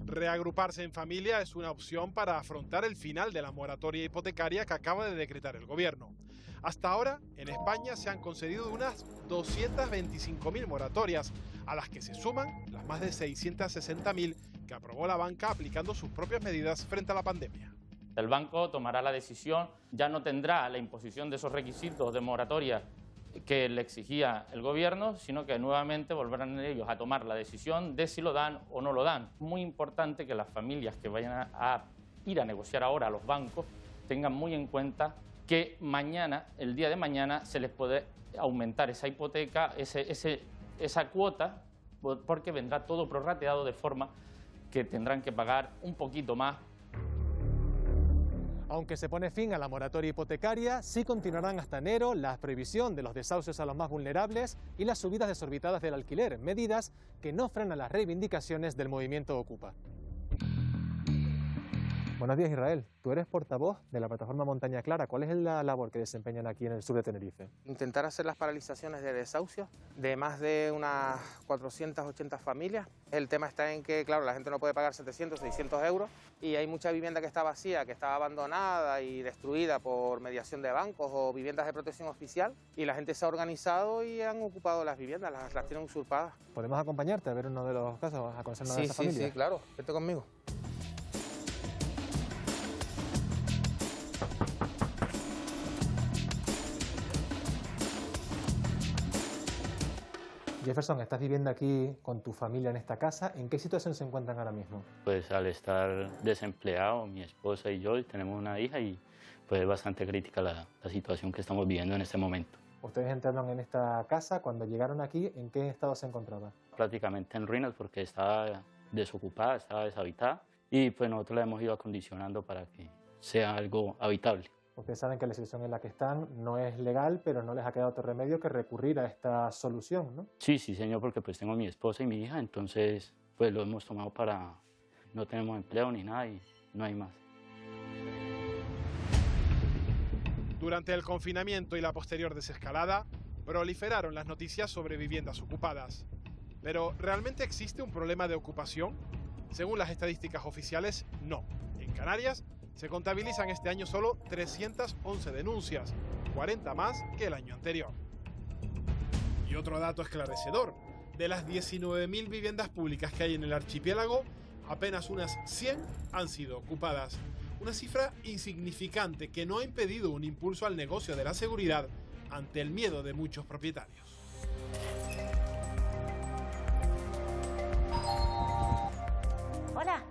Reagruparse en familia es una opción para afrontar el final de la moratoria hipotecaria que acaba de decretar el gobierno. Hasta ahora, en España se han concedido unas 225.000 moratorias, a las que se suman las más de 660.000 que aprobó la banca aplicando sus propias medidas frente a la pandemia. El banco tomará la decisión, ya no tendrá la imposición de esos requisitos de moratoria que le exigía el gobierno, sino que nuevamente volverán ellos a tomar la decisión de si lo dan o no lo dan. Muy importante que las familias que vayan a ir a negociar ahora a los bancos tengan muy en cuenta que mañana, el día de mañana, se les puede aumentar esa hipoteca, esa cuota, porque vendrá todo prorrateado de forma que tendrán que pagar un poquito más. Aunque se pone fin a la moratoria hipotecaria, sí continuarán hasta enero la prohibición de los desahucios a los más vulnerables y las subidas desorbitadas del alquiler, medidas que no frenan las reivindicaciones del movimiento Ocupa. Buenos días, Israel. Tú eres portavoz de la plataforma Montaña Clara. ¿Cuál es la labor que desempeñan aquí en el sur de Tenerife? Intentar hacer las paralizaciones de desahucios de más de unas 480 familias. El tema está en que, claro, la gente no puede pagar 700, 600 euros y hay mucha vivienda que está vacía, que está abandonada y destruida por mediación de bancos o viviendas de protección oficial, y la gente se ha organizado y han ocupado las viviendas, las tienen usurpadas. ¿Podemos acompañarte a ver uno de los casos, a conocer una de esas familias? Sí, claro. Vete conmigo. Jefferson, estás viviendo aquí con tu familia en esta casa. ¿En qué situación se encuentran ahora mismo? Pues al estar desempleado, mi esposa y yo, tenemos una hija y pues es bastante crítica la situación que estamos viviendo en este momento. Ustedes entraron en esta casa, cuando llegaron aquí, ¿en qué estado se encontraba? Prácticamente en ruinas porque estaba desocupada, estaba deshabitada y pues nosotros la hemos ido acondicionando para que sea algo habitable. Ustedes saben que la situación en la que están no es legal, pero no les ha quedado otro remedio que recurrir a esta solución, ¿no? Sí, señor, porque pues tengo a mi esposa y mi hija, entonces pues lo hemos tomado para... No tenemos empleo ni nada y no hay más. Durante el confinamiento y la posterior desescalada, proliferaron las noticias sobre viviendas ocupadas. Pero, ¿realmente existe un problema de ocupación? Según las estadísticas oficiales, no. En Canarias se contabilizan este año solo 311 denuncias, 40 más que el año anterior. Y otro dato esclarecedor: de las 19.000 viviendas públicas que hay en el archipiélago, apenas unas 100 han sido ocupadas. Una cifra insignificante que no ha impedido un impulso al negocio de la seguridad ante el miedo de muchos propietarios. Hola.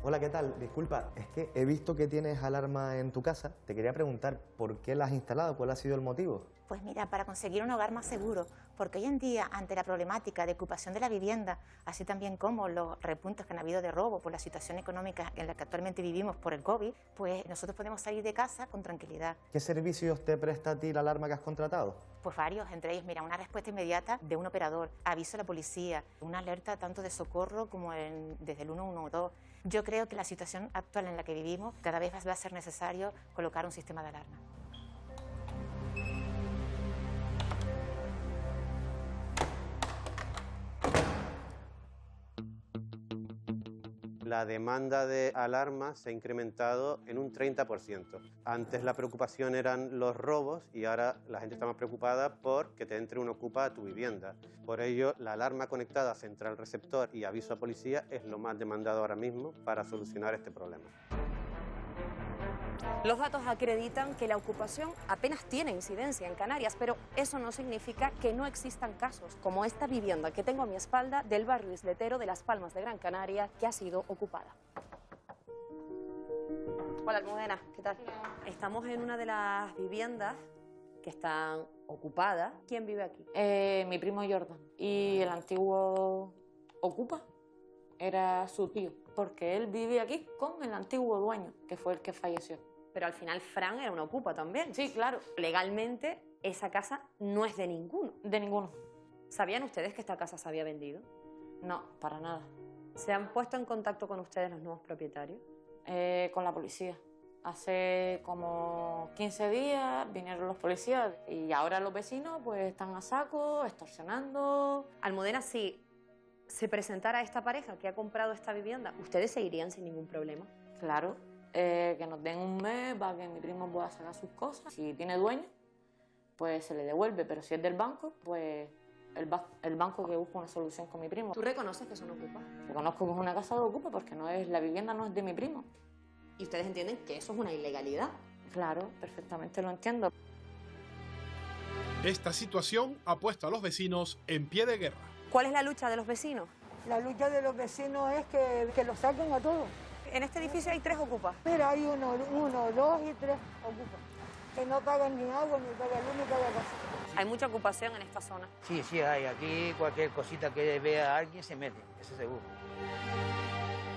Hola, ¿qué tal? Disculpa, es que he visto que tienes alarma en tu casa. Te quería preguntar, ¿por qué la has instalado? ¿Cuál ha sido el motivo? Pues mira, para conseguir un hogar más seguro, porque hoy en día, ante la problemática de ocupación de la vivienda, así también como los repuntes que han habido de robo por la situación económica en la que actualmente vivimos por el COVID, pues nosotros podemos salir de casa con tranquilidad. ¿Qué servicios te presta a ti la alarma que has contratado? Pues varios, entre ellos, mira, una respuesta inmediata de un operador, aviso a la policía, una alerta tanto de socorro como desde el 112. Yo creo que la situación actual en la que vivimos, cada vez va a ser necesario colocar un sistema de alarma. La demanda de alarmas se ha incrementado en un 30%. Antes la preocupación eran los robos y ahora la gente está más preocupada por que te entre un ocupa a tu vivienda. Por ello, la alarma conectada central receptor y aviso a policía es lo más demandado ahora mismo para solucionar este problema. Los datos acreditan que la ocupación apenas tiene incidencia en Canarias, pero eso no significa que no existan casos, como esta vivienda que tengo a mi espalda del barrio isletero de Las Palmas de Gran Canaria, que ha sido ocupada. Hola, Almudena, ¿qué tal? Estamos en una de las viviendas que están ocupadas. ¿Quién vive aquí? Mi primo Jordan. Y el antiguo ocupa era su tío, porque él vive aquí con el antiguo dueño, que fue el que falleció. Pero al final Fran era un ocupa también. Sí, claro. Legalmente esa casa no es de ninguno. De ninguno. ¿Sabían ustedes que esta casa se había vendido? No, para nada. ¿Se han puesto en contacto con ustedes los nuevos propietarios? Con la policía. Hace como 15 días vinieron los policías y ahora los vecinos pues están a saco, extorsionando. Almudena, si se presentara esta pareja que ha comprado esta vivienda, ¿ustedes se irían sin ningún problema? Claro, que nos den un mes para que mi primo pueda sacar sus cosas. Si tiene dueño, pues se le devuelve, pero si es del banco, pues el banco que busca una solución con mi primo. ¿Tú reconoces que son ocupas? Reconozco que es una casa de ocupa porque la vivienda no es de mi primo. ¿Y ustedes entienden que eso es una ilegalidad? Claro, perfectamente lo entiendo. Esta situación ha puesto a los vecinos en pie de guerra. ¿Cuál es la lucha de los vecinos? La lucha de los vecinos es que lo saquen a todos. En este edificio hay 3 ocupas. Mira, hay 1, 2 y 3 ocupas. Que no pagan ni agua, ni pagan luz, ni pagan gas. Hay mucha ocupación en esta zona. Sí, sí hay. Aquí cualquier cosita que vea a alguien se mete, eso seguro.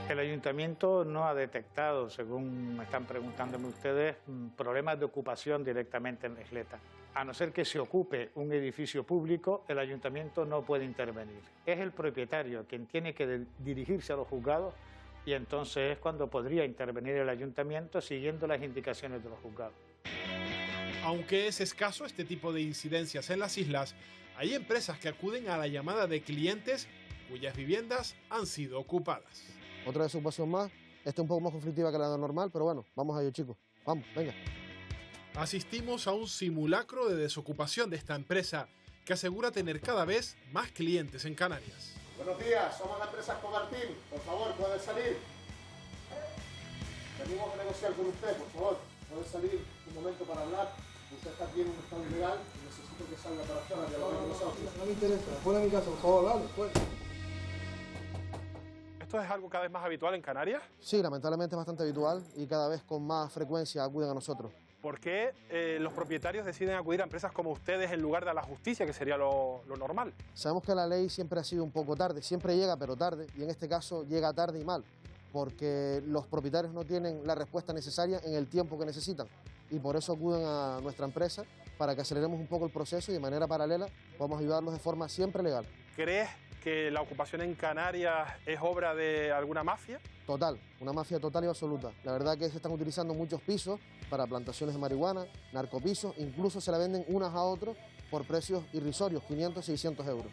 El ayuntamiento no ha detectado, según me están preguntándome ustedes, problemas de ocupación directamente en la isleta. A no ser que se ocupe un edificio público, el ayuntamiento no puede intervenir. Es el propietario quien tiene que dirigirse a los juzgados y entonces es cuando podría intervenir el ayuntamiento siguiendo las indicaciones de los juzgados. Aunque es escaso este tipo de incidencias en las islas, hay empresas que acuden a la llamada de clientes cuyas viviendas han sido ocupadas. Otra desocupación más, esta es un poco más conflictiva que la normal, pero bueno, vamos a ello, chicos. Vamos, venga. Asistimos a un simulacro de desocupación de esta empresa que asegura tener cada vez más clientes en Canarias. Buenos días, somos la empresa Comartín. Por favor, ¿puede salir? Venimos a negociar con usted, por favor. ¿Puede salir un momento para hablar? Usted está aquí en un estado ilegal y necesito que salga para afuera. No me interesa, fuera de mi casa, por favor, dale, pues. ¿Esto es algo cada vez más habitual en Canarias? Sí, lamentablemente es bastante habitual y cada vez con más frecuencia acuden a nosotros. ¿Por qué los propietarios deciden acudir a empresas como ustedes en lugar de a la justicia, que sería lo normal? Sabemos que la ley siempre ha sido un poco tarde, siempre llega pero tarde, y en este caso llega tarde y mal, porque los propietarios no tienen la respuesta necesaria en el tiempo que necesitan, y por eso acuden a nuestra empresa para que aceleremos un poco el proceso y de manera paralela podamos ayudarlos de forma siempre legal. ¿Crees que la ocupación en Canarias es obra de alguna mafia? Total, una mafia total y absoluta. La verdad que se están utilizando muchos pisos para plantaciones de marihuana, narcopisos, incluso se la venden unas a otros por precios irrisorios, 500, 600 euros.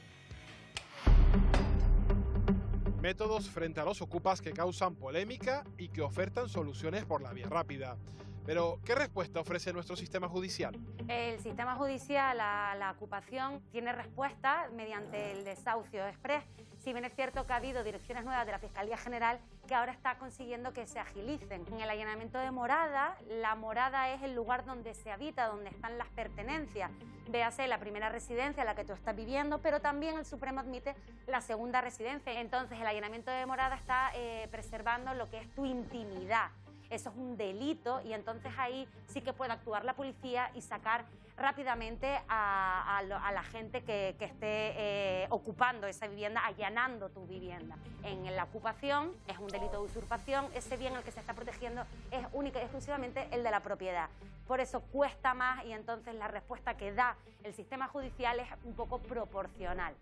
Métodos frente a los ocupas que causan polémica y que ofertan soluciones por la vía rápida. Pero, ¿qué respuesta ofrece nuestro sistema judicial? El sistema judicial, la ocupación, tiene respuesta mediante el desahucio express. Si bien es cierto que ha habido direcciones nuevas de la Fiscalía General que ahora está consiguiendo que se agilicen. En el allanamiento de morada, la morada es el lugar donde se habita, donde están las pertenencias. Véase la primera residencia, la que tú estás viviendo, pero también el Supremo admite la segunda residencia. Entonces, el allanamiento de morada está preservando lo que es tu intimidad. Eso es un delito y entonces ahí sí que puede actuar la policía y sacar rápidamente a la gente que esté ocupando esa vivienda, allanando tu vivienda. En la ocupación es un delito de usurpación, ese bien al que se está protegiendo es única y exclusivamente el de la propiedad. Por eso cuesta más y entonces la respuesta que da el sistema judicial es un poco proporcional.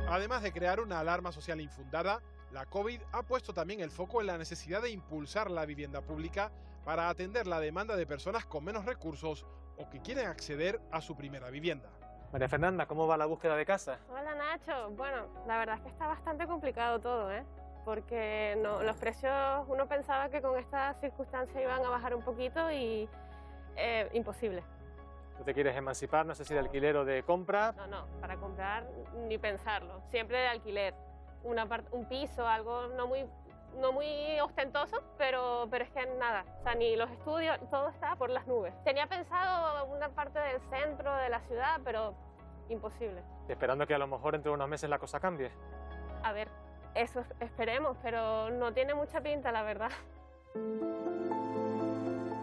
Además de crear una alarma social infundada, la COVID ha puesto también el foco en la necesidad de impulsar la vivienda pública para atender la demanda de personas con menos recursos o que quieren acceder a su primera vivienda. María Fernanda, ¿cómo va la búsqueda de casa? Hola Nacho, bueno, la verdad es que está bastante complicado todo, porque los precios, uno pensaba que con estas circunstancias iban a bajar un poquito y imposible. ¿Tú te quieres emancipar? No sé si de alquiler o de compra. No, para comprar ni pensarlo, siempre de alquiler. Un piso, algo no muy ostentoso, pero es que nada, o sea, ni los estudios, todo está por las nubes. Tenía pensado una parte del centro de la ciudad, pero imposible. Esperando que a lo mejor entre unos meses la cosa cambie. A ver, eso esperemos, pero no tiene mucha pinta, la verdad.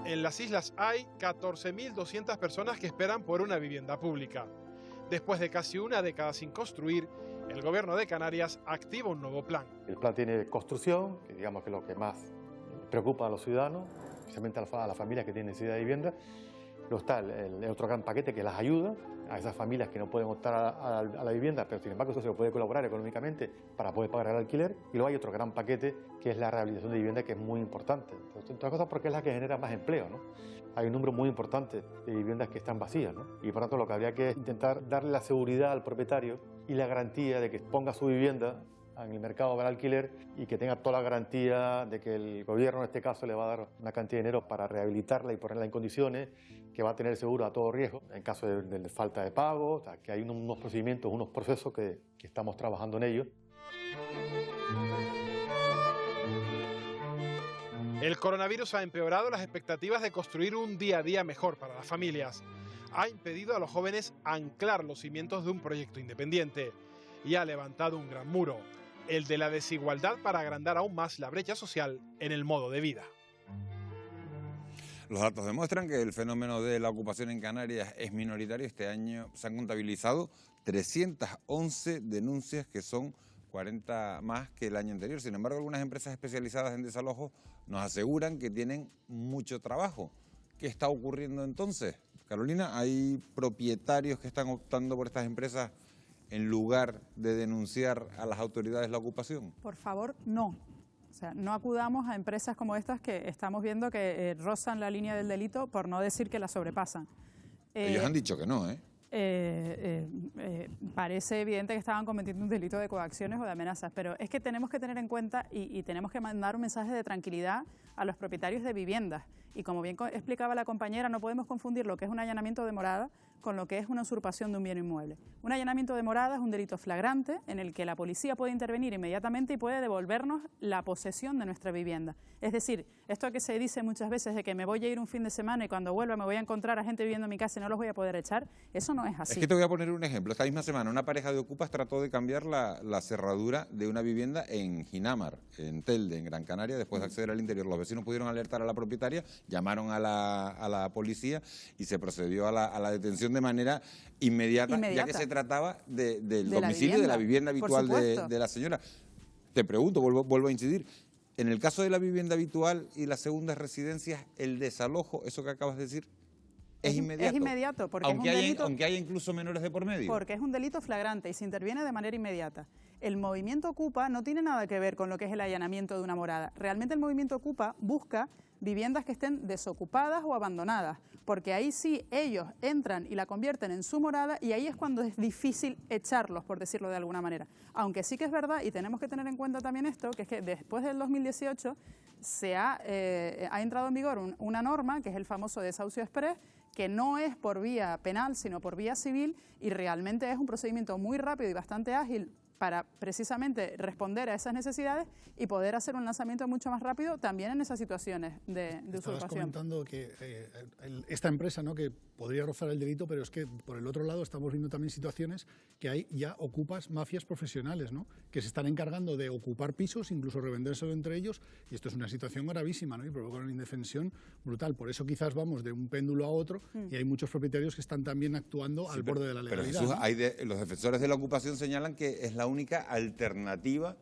En las islas hay 14.200 personas que esperan por una vivienda pública. Después de casi una década sin construir, el Gobierno de Canarias activa un nuevo plan. El plan tiene construcción, que digamos que es lo que más preocupa a los ciudadanos, especialmente a las familias que tienen necesidad de vivienda, Luego está el otro gran paquete que es las ayudas a esas familias que no pueden optar a la vivienda, pero sin embargo eso se puede colaborar económicamente para poder pagar el alquiler. Y luego hay otro gran paquete que es la rehabilitación de vivienda, que es muy importante. Entonces, entre otras cosas porque es la que genera más empleo, ¿no? Hay un número muy importante de viviendas que están vacías, ¿no? Y por tanto lo que habría que intentar darle la seguridad al propietario y la garantía de que ponga su vivienda en el mercado para alquiler y que tenga toda la garantía de que el gobierno en este caso le va a dar una cantidad de dinero para rehabilitarla y ponerla en condiciones, que va a tener seguro a todo riesgo en caso de falta de pago. O sea, que hay unos procedimientos, unos procesos que estamos trabajando en ellos. El coronavirus ha empeorado las expectativas de construir un día a día mejor para las familias. Ha impedido a los jóvenes anclar los cimientos de un proyecto independiente y ha levantado un gran muro, el de la desigualdad, para agrandar aún más la brecha social en el modo de vida. Los datos demuestran que el fenómeno de la ocupación en Canarias es minoritario. Este año se han contabilizado 311 denuncias, que son 40 más que el año anterior. Sin embargo, algunas empresas especializadas en desalojo nos aseguran que tienen mucho trabajo. ¿Qué está ocurriendo entonces? Carolina, ¿hay propietarios que están optando por estas empresas en lugar de denunciar a las autoridades la ocupación? Por favor, no. O sea, no acudamos a empresas como estas que estamos viendo que rozan la línea del delito, por no decir que la sobrepasan. Ellos han dicho que no, ¿eh? Parece evidente que estaban cometiendo un delito de coacciones o de amenazas, pero es que tenemos que tener en cuenta y tenemos que mandar un mensaje de tranquilidad a los propietarios de viviendas. Y como bien explicaba la compañera, no podemos confundir lo que es un allanamiento de morada con lo que es una usurpación de un bien inmueble. Un allanamiento de morada es un delito flagrante en el que la policía puede intervenir inmediatamente y puede devolvernos la posesión de nuestra vivienda. Es decir, esto que se dice muchas veces de que me voy a ir un fin de semana y cuando vuelva me voy a encontrar a gente viviendo en mi casa y no los voy a poder echar, eso no es así. Es que te voy a poner un ejemplo. Esta misma semana una pareja de ocupas trató de cambiar la cerradura de una vivienda en Ginamar, en Telde, en Gran Canaria, después de acceder al interior. Los vecinos pudieron alertar a la propietaria, llamaron a la policía y se procedió a la detención de manera inmediata, ya que se trataba del domicilio, de la vivienda habitual de la señora. Te pregunto, vuelvo a incidir, en el caso de la vivienda habitual y las segundas residencias, el desalojo, eso que acabas de decir, es inmediato. Es inmediato, porque aunque es un delito, aunque haya incluso menores de por medio. Porque es un delito flagrante y se interviene de manera inmediata. El movimiento Ocupa no tiene nada que ver con lo que es el allanamiento de una morada. Realmente el movimiento Ocupa busca viviendas que estén desocupadas o abandonadas, porque ahí sí ellos entran y la convierten en su morada y ahí es cuando es difícil echarlos, por decirlo de alguna manera. Aunque sí que es verdad, y tenemos que tener en cuenta también esto, que es que después del 2018 se ha entrado en vigor una norma, que es el famoso desahucio express, que no es por vía penal, sino por vía civil, y realmente es un procedimiento muy rápido y bastante ágil para precisamente responder a esas necesidades y poder hacer un lanzamiento mucho más rápido también en esas situaciones de usurpación. Estabas comentando que esta empresa, ¿no?, que podría rozar el delito, pero es que por el otro lado estamos viendo también situaciones que hay ya ocupas, mafias profesionales, ¿no?, que se están encargando de ocupar pisos, incluso revendérselo entre ellos, y esto es una situación gravísima, ¿no?, y provoca una indefensión brutal. Por eso quizás vamos de un péndulo a otro y hay muchos propietarios que están también actuando al borde de la legalidad. Pero Jesús, los defensores de la ocupación señalan que es la única alternativa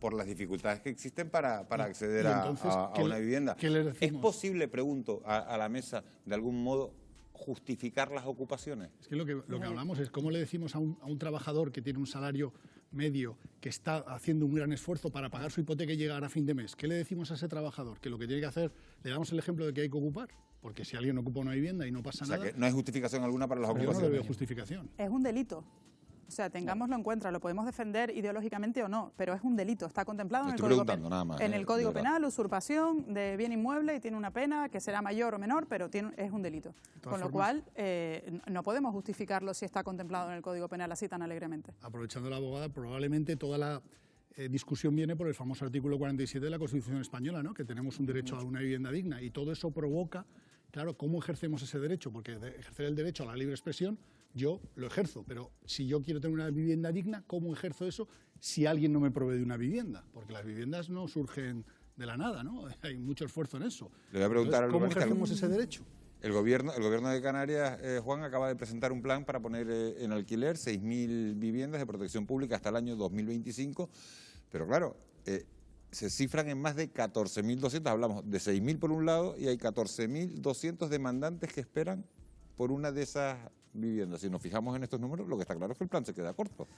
por las dificultades que existen para acceder a una vivienda. ¿Qué le decimos? ¿Es posible, pregunto, a la mesa, de algún modo, justificar las ocupaciones? Es que lo que hablamos es cómo le decimos a un trabajador que tiene un salario medio, que está haciendo un gran esfuerzo para pagar su hipoteca y llegar a fin de mes. ¿Qué le decimos a ese trabajador? Que lo que tiene que hacer, le damos el ejemplo de que hay que ocupar, porque si alguien ocupa una vivienda y no pasa nada... O sea, que no hay justificación alguna para las ocupaciones. Yo no le veo justificación. Es un delito. O sea, tengámoslo en cuenta, lo podemos defender ideológicamente o no, pero es un delito, está contemplado en el Código Penal, usurpación de bien inmueble, y tiene una pena que será mayor o menor, pero es un delito. Con lo cual, no podemos justificarlo si está contemplado en el Código Penal así tan alegremente. Aprovechando la abogada, probablemente toda la discusión viene por el famoso artículo 47 de la Constitución Española, ¿no?, que tenemos un derecho a una vivienda digna, y todo eso provoca, claro, ¿cómo ejercemos ese derecho? Porque ejercer el derecho a la libre expresión, yo lo ejerzo, pero si yo quiero tener una vivienda digna, ¿cómo ejerzo eso si alguien no me provee de una vivienda? Porque las viviendas no surgen de la nada, ¿no? Hay mucho esfuerzo en eso. Le voy a preguntar ¿cómo ejercemos ese derecho? El gobierno de Canarias, Juan, acaba de presentar un plan para poner en alquiler 6.000 viviendas de protección pública hasta el año 2025, pero claro, se cifran en más de 14.200, hablamos de 6.000 por un lado y hay 14.200 demandantes que esperan por una de esas viviendas. Si nos fijamos en estos números, lo que está claro es que el plan se queda corto.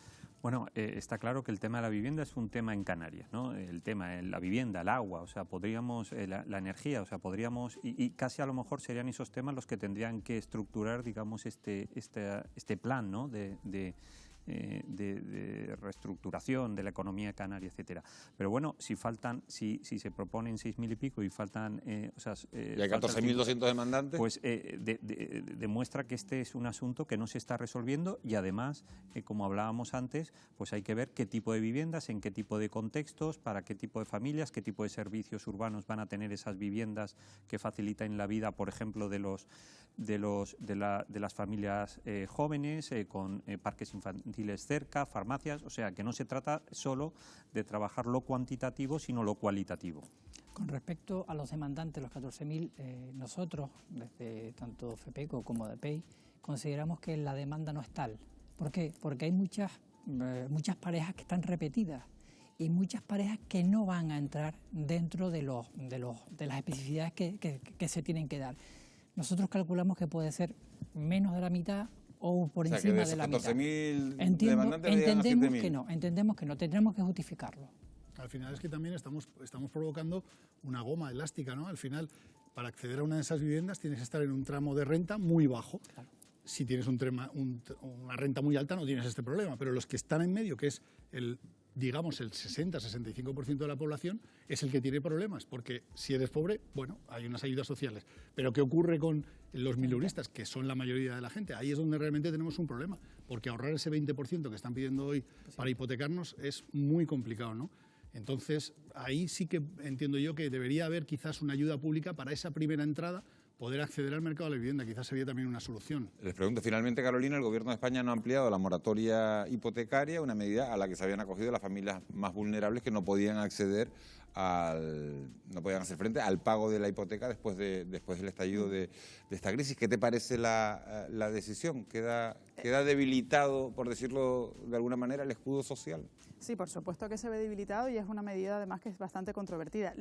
Bueno, está claro que el tema de la vivienda es un tema en Canarias, ¿no? El tema, la vivienda, el agua, o sea, podríamos, la energía, o sea, podríamos, y casi a lo mejor serían esos temas los que tendrían que estructurar, digamos, este plan, ¿no? de reestructuración de la economía canaria, etcétera. Pero bueno, si se proponen 6.000 y pico y faltan... ¿Y hay 14.200 demandantes? Pues demuestra que este es un asunto que no se está resolviendo y además, como hablábamos antes, pues hay que ver qué tipo de viviendas, en qué tipo de contextos, para qué tipo de familias, qué tipo de servicios urbanos van a tener esas viviendas que faciliten la vida, por ejemplo, de las familias jóvenes, con parques infantiles cerca, farmacias, o sea que no se trata solo de trabajar lo cuantitativo, sino lo cualitativo. Con respecto a los demandantes, los 14.000, nosotros, desde tanto FEPECO como DPEI, consideramos que la demanda no es tal. ¿Por qué? Porque hay muchas parejas que están repetidas y muchas parejas que no van a entrar dentro de las especificidades que se tienen que dar. Nosotros calculamos que puede ser menos de la mitad o por encima de la mitad. 14.000 demandantes entendemos que no, tendremos que justificarlo. Al final es que también estamos provocando una goma elástica, ¿no? Al final, para acceder a una de esas viviendas tienes que estar en un tramo de renta muy bajo. Claro. Si tienes una renta muy alta no tienes este problema, pero los que están en medio, que es el 60-65% de la población, es el que tiene problemas, porque si eres pobre, bueno, hay unas ayudas sociales. Pero ¿qué ocurre con los miluristas, que son la mayoría de la gente? Ahí es donde realmente tenemos un problema, porque ahorrar ese 20% que están pidiendo hoy para hipotecarnos es muy complicado, ¿no? Entonces, ahí sí que entiendo yo que debería haber quizás una ayuda pública para esa primera entrada, poder acceder al mercado de la vivienda, quizás sería también una solución. Les pregunto, finalmente, Carolina, el Gobierno de España no ha ampliado la moratoria hipotecaria, una medida a la que se habían acogido las familias más vulnerables que no podían acceder no podían hacer frente al pago de la hipoteca después del estallido de esta crisis. ¿Qué te parece la decisión? ¿Queda debilitado, por decirlo de alguna manera, el escudo social? Sí, por supuesto que se ve debilitado y es una medida además que es bastante controvertida.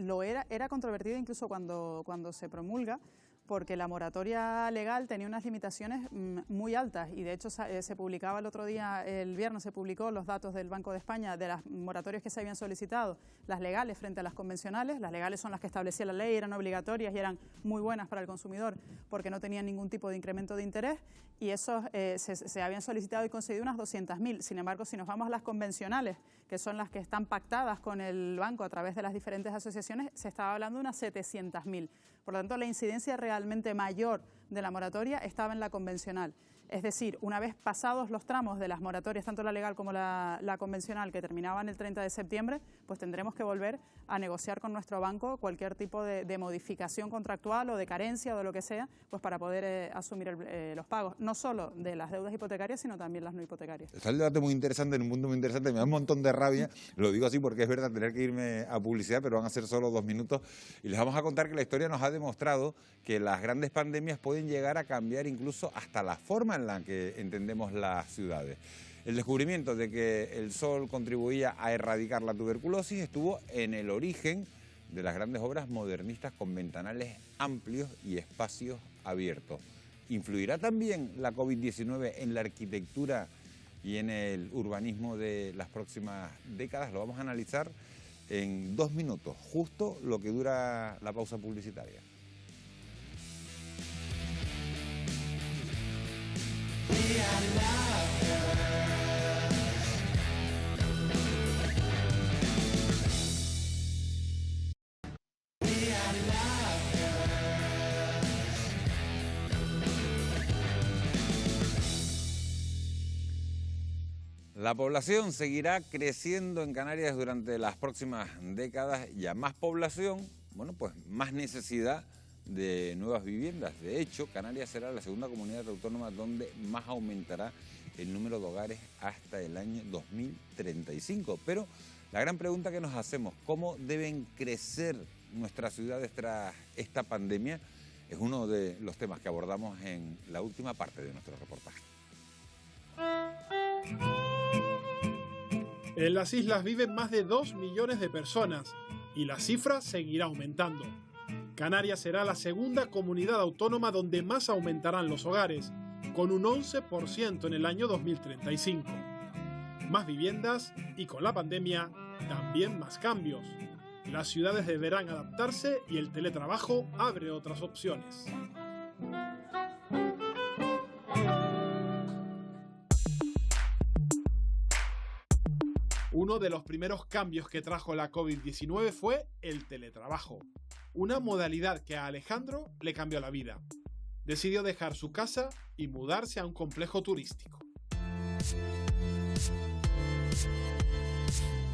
Era controvertida incluso cuando se promulga, porque la moratoria legal tenía unas limitaciones muy altas y de hecho se publicaba el otro día, el viernes se publicó los datos del Banco de España de las moratorias que se habían solicitado, las legales frente a las convencionales. Las legales son las que establecía la ley, eran obligatorias y eran muy buenas para el consumidor porque no tenían ningún tipo de incremento de interés y esos se habían solicitado y concedido unas 200.000. Sin embargo, si nos vamos a las convencionales, que son las que están pactadas con el banco a través de las diferentes asociaciones, se estaba hablando de unas 700.000. Por lo tanto, la incidencia realmente mayor de la moratoria estaba en la convencional. Es decir, una vez pasados los tramos de las moratorias, tanto la legal como la convencional, que terminaban el 30 de septiembre, pues tendremos que volver a negociar con nuestro banco cualquier tipo de modificación contractual o de carencia o de lo que sea, pues para poder asumir los pagos, no solo de las deudas hipotecarias, sino también las no hipotecarias. Está el debate muy interesante, en un mundo muy interesante, me da un montón de rabia, lo digo así porque es verdad tener que irme a publicidad, pero van a ser solo 2 minutos, y les vamos a contar que la historia nos ha demostrado que las grandes pandemias pueden llegar a cambiar incluso hasta la forma en la que entendemos las ciudades. El descubrimiento de que el sol contribuía a erradicar la tuberculosis estuvo en el origen de las grandes obras modernistas con ventanales amplios y espacios abiertos. ¿Influirá también la COVID-19 en la arquitectura y en el urbanismo de las próximas décadas? Lo vamos a analizar en 2 minutos, justo lo que dura la pausa publicitaria. La población seguirá creciendo en Canarias durante las próximas décadas y a más población, bueno, pues más necesidad de nuevas viviendas. De hecho, Canarias será la segunda comunidad autónoma donde más aumentará el número de hogares hasta el año 2035. Pero la gran pregunta que nos hacemos, ¿cómo deben crecer nuestras ciudades tras esta pandemia? Es uno de los temas que abordamos en la última parte de nuestro reportaje. En las islas viven más de 2 millones de personas y la cifra seguirá aumentando. Canarias será la segunda comunidad autónoma donde más aumentarán los hogares, con un 11% en el año 2035. Más viviendas y con la pandemia también más cambios. Las ciudades deberán adaptarse y el teletrabajo abre otras opciones. Uno de los primeros cambios que trajo la COVID-19 fue el teletrabajo, una modalidad que a Alejandro le cambió la vida. Decidió dejar su casa y mudarse a un complejo turístico.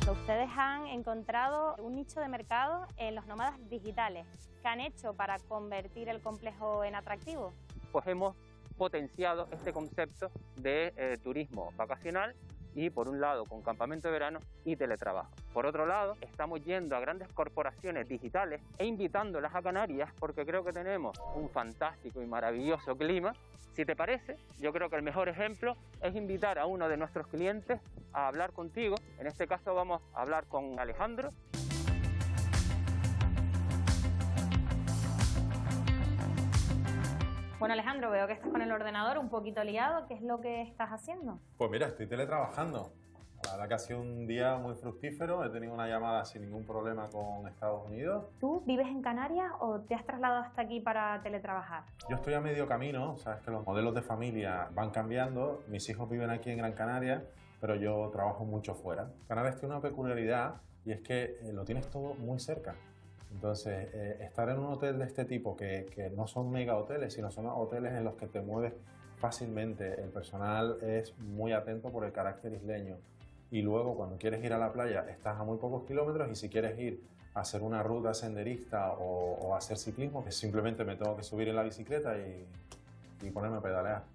Ustedes han encontrado un nicho de mercado en los nómadas digitales. ¿Qué han hecho para convertir el complejo en atractivo? Pues hemos potenciado este concepto de turismo vacacional y, por un lado, con campamento de verano y teletrabajo. Por otro lado, estamos yendo a grandes corporaciones digitales e invitándolas a Canarias porque creo que tenemos un fantástico y maravilloso clima. Si te parece, yo creo que el mejor ejemplo es invitar a uno de nuestros clientes a hablar contigo. En este caso vamos a hablar con Alejandro. Bueno, Alejandro, veo que estás con el ordenador un poquito liado. ¿Qué es lo que estás haciendo? Pues mira, estoy teletrabajando. La verdad que ha sido un día muy fructífero. He tenido una llamada sin ningún problema con Estados Unidos. ¿Tú vives en Canarias o te has trasladado hasta aquí para teletrabajar? Yo estoy a medio camino. Sabes que los modelos de familia van cambiando. Mis hijos viven aquí en Gran Canaria, pero yo trabajo mucho fuera. Canarias tiene una peculiaridad y es que lo tienes todo muy cerca. Entonces, estar en un hotel de este tipo, que no son mega hoteles, sino son hoteles en los que te mueves fácilmente, el personal es muy atento por el carácter isleño. Y luego, cuando quieres ir a la playa, estás a muy pocos kilómetros, y si quieres ir a hacer una ruta senderista o hacer ciclismo, que simplemente me tengo que subir en la bicicleta y ponerme a pedalear.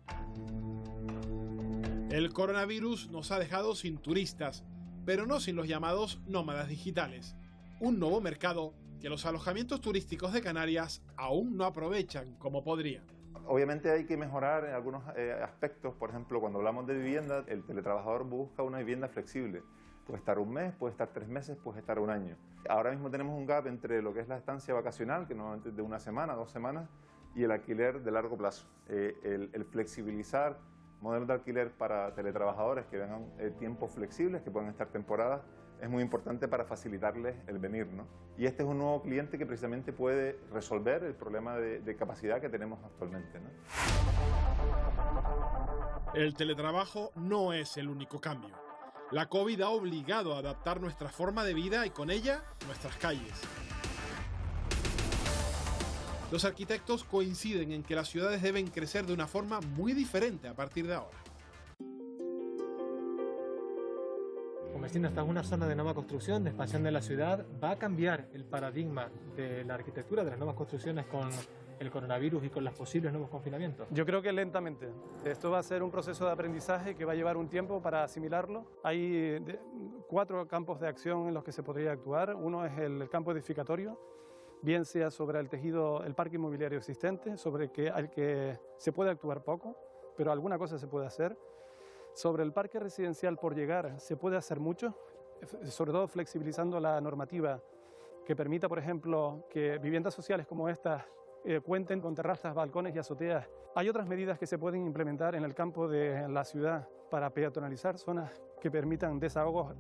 El coronavirus nos ha dejado sin turistas, pero no sin los llamados nómadas digitales. Un nuevo mercado que los alojamientos turísticos de Canarias aún no aprovechan como podrían. Obviamente hay que mejorar en algunos aspectos. Por ejemplo, cuando hablamos de vivienda, el teletrabajador busca una vivienda flexible. Puede estar un mes, puede estar 3 meses, puede estar un año. Ahora mismo tenemos un gap entre lo que es la estancia vacacional, que normalmente es de 1 semana, 2 semanas, y el alquiler de largo plazo. El flexibilizar modelos de alquiler para teletrabajadores que vengan tiempos flexibles, que puedan estar temporadas, es muy importante para facilitarles el venir, ¿no? Y este es un nuevo cliente que precisamente puede resolver el problema de capacidad que tenemos actualmente, ¿no? El teletrabajo no es el único cambio. La COVID ha obligado a adaptar nuestra forma de vida y con ella nuestras calles. Los arquitectos coinciden en que las ciudades deben crecer de una forma muy diferente a partir de ahora. Convertirnos hasta una zona de nueva construcción, de expansión de la ciudad, va a cambiar el paradigma de la arquitectura de las nuevas construcciones con el coronavirus y con los posibles nuevos confinamientos. Yo creo que lentamente. Esto va a ser un proceso de aprendizaje que va a llevar un tiempo para asimilarlo. Hay 4 campos de acción en los que se podría actuar. Uno es el campo edificatorio, bien sea sobre el tejido, el parque inmobiliario existente, sobre el que se puede actuar poco, pero alguna cosa se puede hacer. Sobre el parque residencial por llegar se puede hacer mucho, sobre todo flexibilizando la normativa que permita, por ejemplo, que viviendas sociales como estas cuenten con terrazas, balcones y azoteas. Hay otras medidas que se pueden implementar en el campo de la ciudad para peatonalizar zonas que permitan desahogos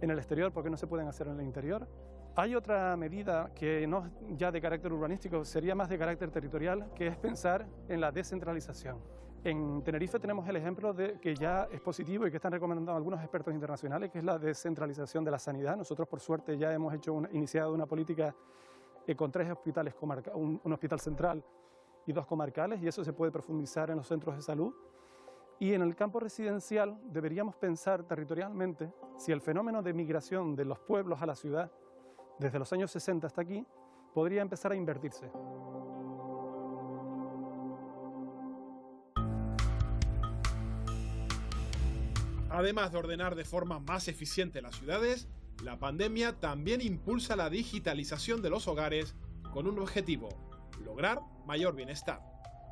en el exterior porque no se pueden hacer en el interior. Hay otra medida que no ya de carácter urbanístico, sería más de carácter territorial, que es pensar en la descentralización. En Tenerife tenemos el ejemplo de que ya es positivo y que están recomendando algunos expertos internacionales, que es la descentralización de la sanidad. Nosotros, por suerte, ya hemos iniciado una política con 3 hospitales, un hospital central y 2 comarcales, y eso se puede profundizar en los centros de salud. Y en el campo residencial deberíamos pensar territorialmente si el fenómeno de migración de los pueblos a la ciudad, desde los años 60 hasta aquí, podría empezar a invertirse. Además de ordenar de forma más eficiente las ciudades, la pandemia también impulsa la digitalización de los hogares con un objetivo: lograr mayor bienestar.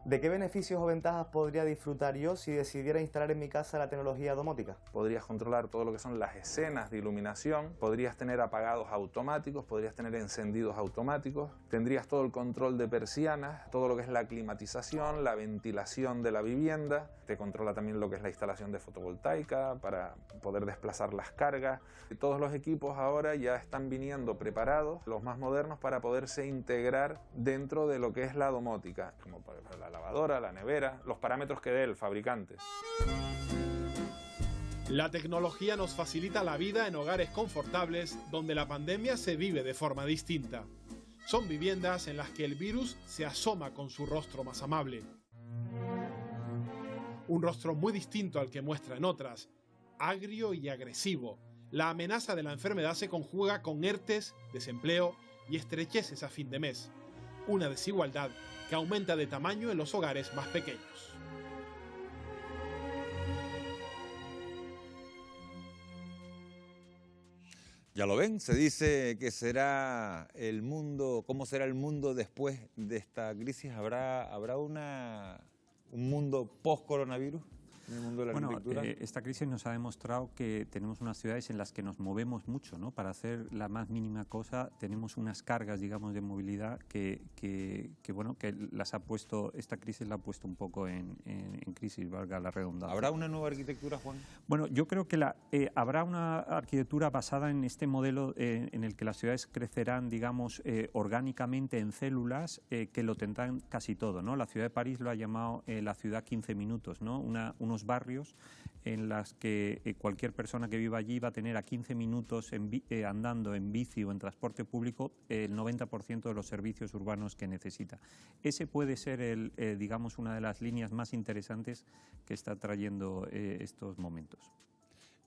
¿De qué beneficios o ventajas podría disfrutar yo si decidiera instalar en mi casa la tecnología domótica? Podrías controlar todo lo que son las escenas de iluminación, podrías tener apagados automáticos, podrías tener encendidos automáticos, tendrías todo el control de persianas, todo lo que es la climatización, la ventilación de la vivienda, te controla también lo que es la instalación de fotovoltaica para poder desplazar las cargas. Todos los equipos ahora ya están viniendo preparados, los más modernos, para poderse integrar dentro de lo que es la domótica, como por ejemplo la lavadora, la nevera, los parámetros que dé el fabricante. La tecnología nos facilita la vida en hogares confortables donde la pandemia se vive de forma distinta. Son viviendas en las que el virus se asoma con su rostro más amable. Un rostro muy distinto al que muestra en otras, agrio y agresivo. La amenaza de la enfermedad se conjuga con ERTES, desempleo y estrecheces a fin de mes. Una desigualdad que aumenta de tamaño en los hogares más pequeños. Ya lo ven, se dice que será el mundo, ¿cómo será el mundo después de esta crisis? ¿Habrá un mundo post-coronavirus en el mundo de la arquitectura? Esta crisis nos ha demostrado que tenemos unas ciudades en las que nos movemos mucho, ¿no? Para hacer la más mínima cosa tenemos unas cargas, digamos, de movilidad que las ha puesto, esta crisis la ha puesto un poco en crisis, valga la redundancia. ¿Habrá una nueva arquitectura, Juan? Bueno, yo creo que habrá una arquitectura basada en este modelo en el que las ciudades crecerán, digamos, orgánicamente en células que lo tendrán casi todo, ¿no? La ciudad de París lo ha llamado la ciudad 15 minutos, ¿no? Unos barrios en las que cualquier persona que viva allí va a tener a 15 minutos andando en bici o en transporte público el 90% de los servicios urbanos que necesita. Ese puede ser, digamos, una de las líneas más interesantes que está trayendo estos momentos.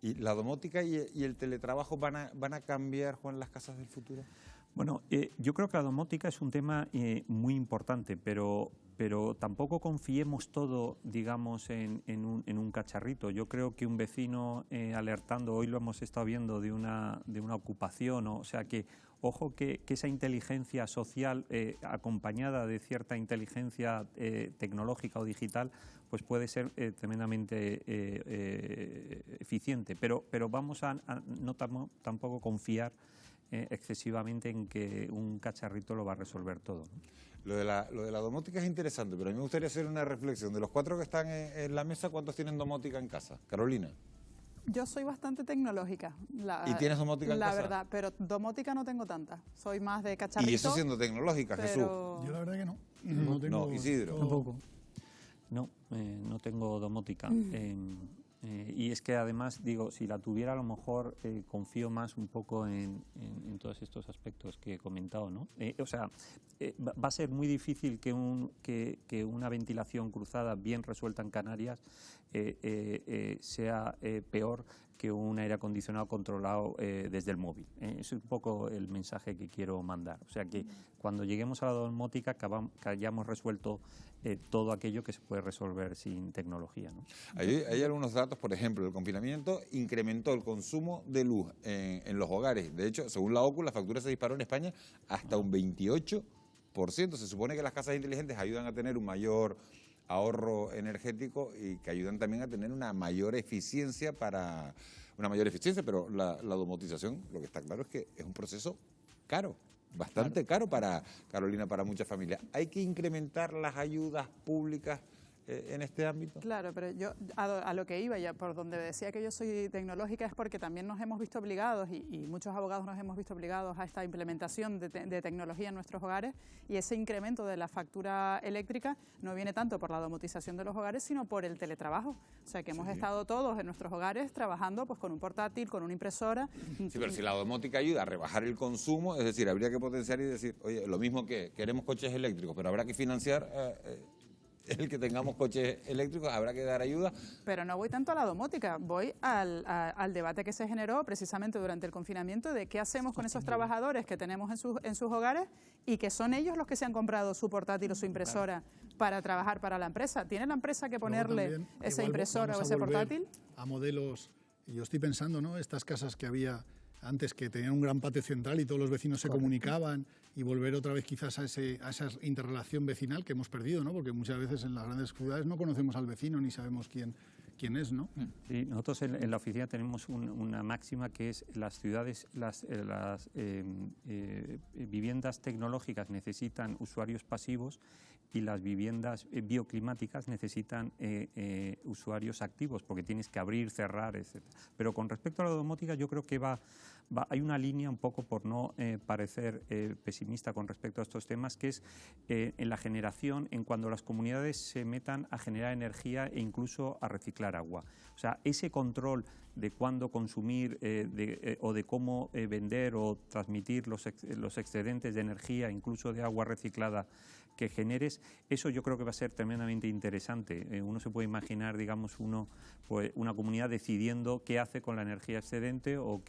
¿Y la domótica y el teletrabajo van a cambiar, Juan, las casas del futuro? Bueno, yo creo que la domótica es un tema muy importante, pero tampoco confiemos todo, digamos, en un cacharrito. Yo creo que un vecino alertando, hoy lo hemos estado viendo de una ocupación, o sea que, ojo que esa inteligencia social acompañada de cierta inteligencia tecnológica o digital, pues puede ser tremendamente eficiente, pero vamos a no tampoco confiar excesivamente en que un cacharrito lo va a resolver todo, ¿no? Lo de la domótica es interesante, pero a mí me gustaría hacer una reflexión. De los 4 que están en la mesa, ¿cuántos tienen domótica en casa? Carolina. Yo soy bastante tecnológica. ¿Y tienes domótica en casa? La verdad, pero domótica no tengo tanta. Soy más de cacharrito. ¿Y eso siendo tecnológica, pero... Jesús? Yo la verdad que no. No tengo. No, Isidro. Tampoco. No, no tengo domótica. Y es que además, digo, si la tuviera a lo mejor confío más un poco en todos estos aspectos que he comentado, ¿no? O sea, va a ser muy difícil que una ventilación cruzada bien resuelta en Canarias sea peor que un aire acondicionado controlado desde el móvil. Es un poco el mensaje que quiero mandar. O sea que cuando lleguemos a la domótica que hayamos resuelto todo aquello que se puede resolver sin tecnología, ¿no? Hay algunos datos, por ejemplo, el confinamiento incrementó el consumo de luz en los hogares. De hecho, según la OCU, la factura se disparó en España hasta un 28%. Se supone que las casas inteligentes ayudan a tener un mayor ahorro energético y que ayudan también a tener una mayor eficiencia pero la domotización, lo que está claro es que es un proceso caro, bastante caro para Carolina, para muchas familias. ¿Hay que incrementar las ayudas públicas en este ámbito? Claro, pero yo a lo que iba, ya por donde decía que yo soy tecnológica, es porque también nos hemos visto obligados, y muchos abogados nos hemos visto obligados a esta implementación de tecnología en nuestros hogares, y ese incremento de la factura eléctrica no viene tanto por la domotización de los hogares, sino por el teletrabajo. O sea, que hemos estado todos en nuestros hogares trabajando pues con un portátil, con una impresora. Sí, pero si la domótica ayuda a rebajar el consumo, es decir, habría que potenciar y decir, oye, lo mismo que queremos coches eléctricos, pero habrá que financiar el que tengamos coches eléctricos, habrá que dar ayuda. Pero no voy tanto a la domótica, voy al debate que se generó precisamente durante el confinamiento de qué hacemos con esos trabajadores que tenemos en sus hogares y que son ellos los que se han comprado su portátil o su impresora para trabajar para la empresa. ¿Tiene la empresa que ponerle esa impresora o ese portátil? A modelos, y yo estoy pensando, ¿no? Estas casas que había antes, que tenían un gran patio central y todos los vecinos se comunicaban, y volver otra vez quizás a esa interrelación vecinal que hemos perdido, ¿no? Porque muchas veces en las grandes ciudades no conocemos al vecino ni sabemos quién es, ¿no? Sí, nosotros en la oficina tenemos una máxima que es las ciudades, las viviendas tecnológicas necesitan usuarios pasivos y las viviendas bioclimáticas necesitan usuarios activos, porque tienes que abrir, cerrar, etc. Pero con respecto a la domótica, yo creo que hay una línea, un poco por no parecer pesimista con respecto a estos temas, que es en la generación, en cuando las comunidades se metan a generar energía e incluso a reciclar agua. O sea, ese control de cuándo consumir o de cómo vender o transmitir los excedentes de energía, incluso de agua reciclada que generes, eso yo creo que va a ser tremendamente interesante. Uno se puede imaginar, digamos, pues, una comunidad decidiendo qué hace con la energía excedente o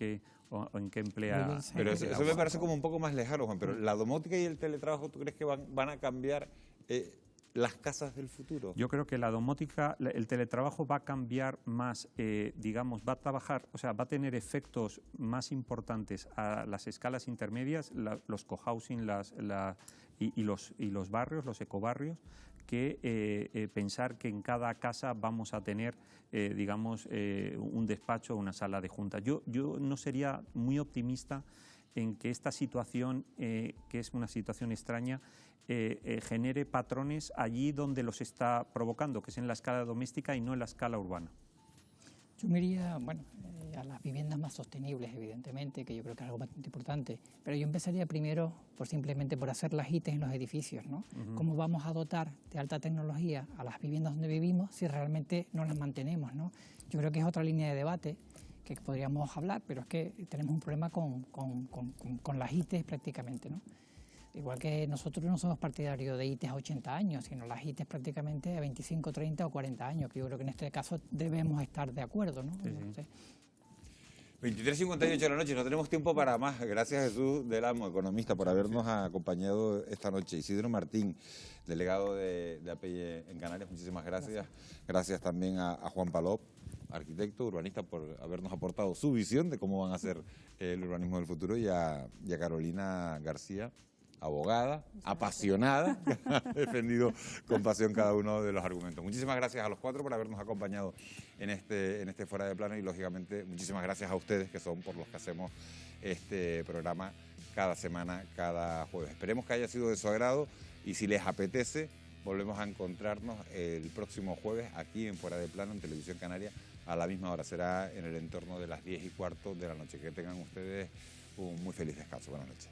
en qué emplea. Pero eso me parece como un poco más lejano, Juan, pero la domótica y el teletrabajo, ¿tú crees que van a cambiar las casas del futuro? Yo creo que la domótica, el teletrabajo va a cambiar más, digamos, va a tener efectos más importantes a las escalas intermedias, los cohousing y los barrios, los ecobarrios, que pensar que en cada casa vamos a tener, digamos, un despacho o una sala de junta. Yo no sería muy optimista en que esta situación, que es una situación extraña, genere patrones allí donde los está provocando, que es en la escala doméstica y no en la escala urbana. Yo me iría, a las viviendas más sostenibles, evidentemente, que yo creo que es algo bastante importante, pero yo empezaría primero simplemente por hacer las ITES en los edificios, ¿no? ¿Cómo vamos a dotar de alta tecnología a las viviendas donde vivimos si realmente no las mantenemos, ¿no? Yo creo que es otra línea de debate que podríamos hablar, pero es que tenemos un problema con las ITES prácticamente, ¿no? Igual que nosotros no somos partidarios de ITES a 80 años, sino las ITES prácticamente a 25, 30 o 40 años, que yo creo que en este caso debemos estar de acuerdo, ¿no? Sí. 23:58 de la noche, no tenemos tiempo para más. Gracias, Jesús del Amo, economista, por habernos acompañado esta noche. Isidro Martín, delegado de API en Canarias, muchísimas gracias. Gracias también a Juan Palop, arquitecto, urbanista, por habernos aportado su visión de cómo van a ser el urbanismo del futuro, y a Carolina García, abogada, apasionada, que ha defendido con pasión cada uno de los argumentos. Muchísimas gracias a los cuatro por habernos acompañado en este Fuera de Plano, y lógicamente muchísimas gracias a ustedes, que son por los que hacemos este programa cada semana, cada jueves. Esperemos que haya sido de su agrado, y si les apetece, volvemos a encontrarnos el próximo jueves aquí en Fuera de Plano, en Televisión Canaria, a la misma hora. Será en el entorno de las 10:15 de la noche. Que tengan ustedes un muy feliz descanso. Buenas noches.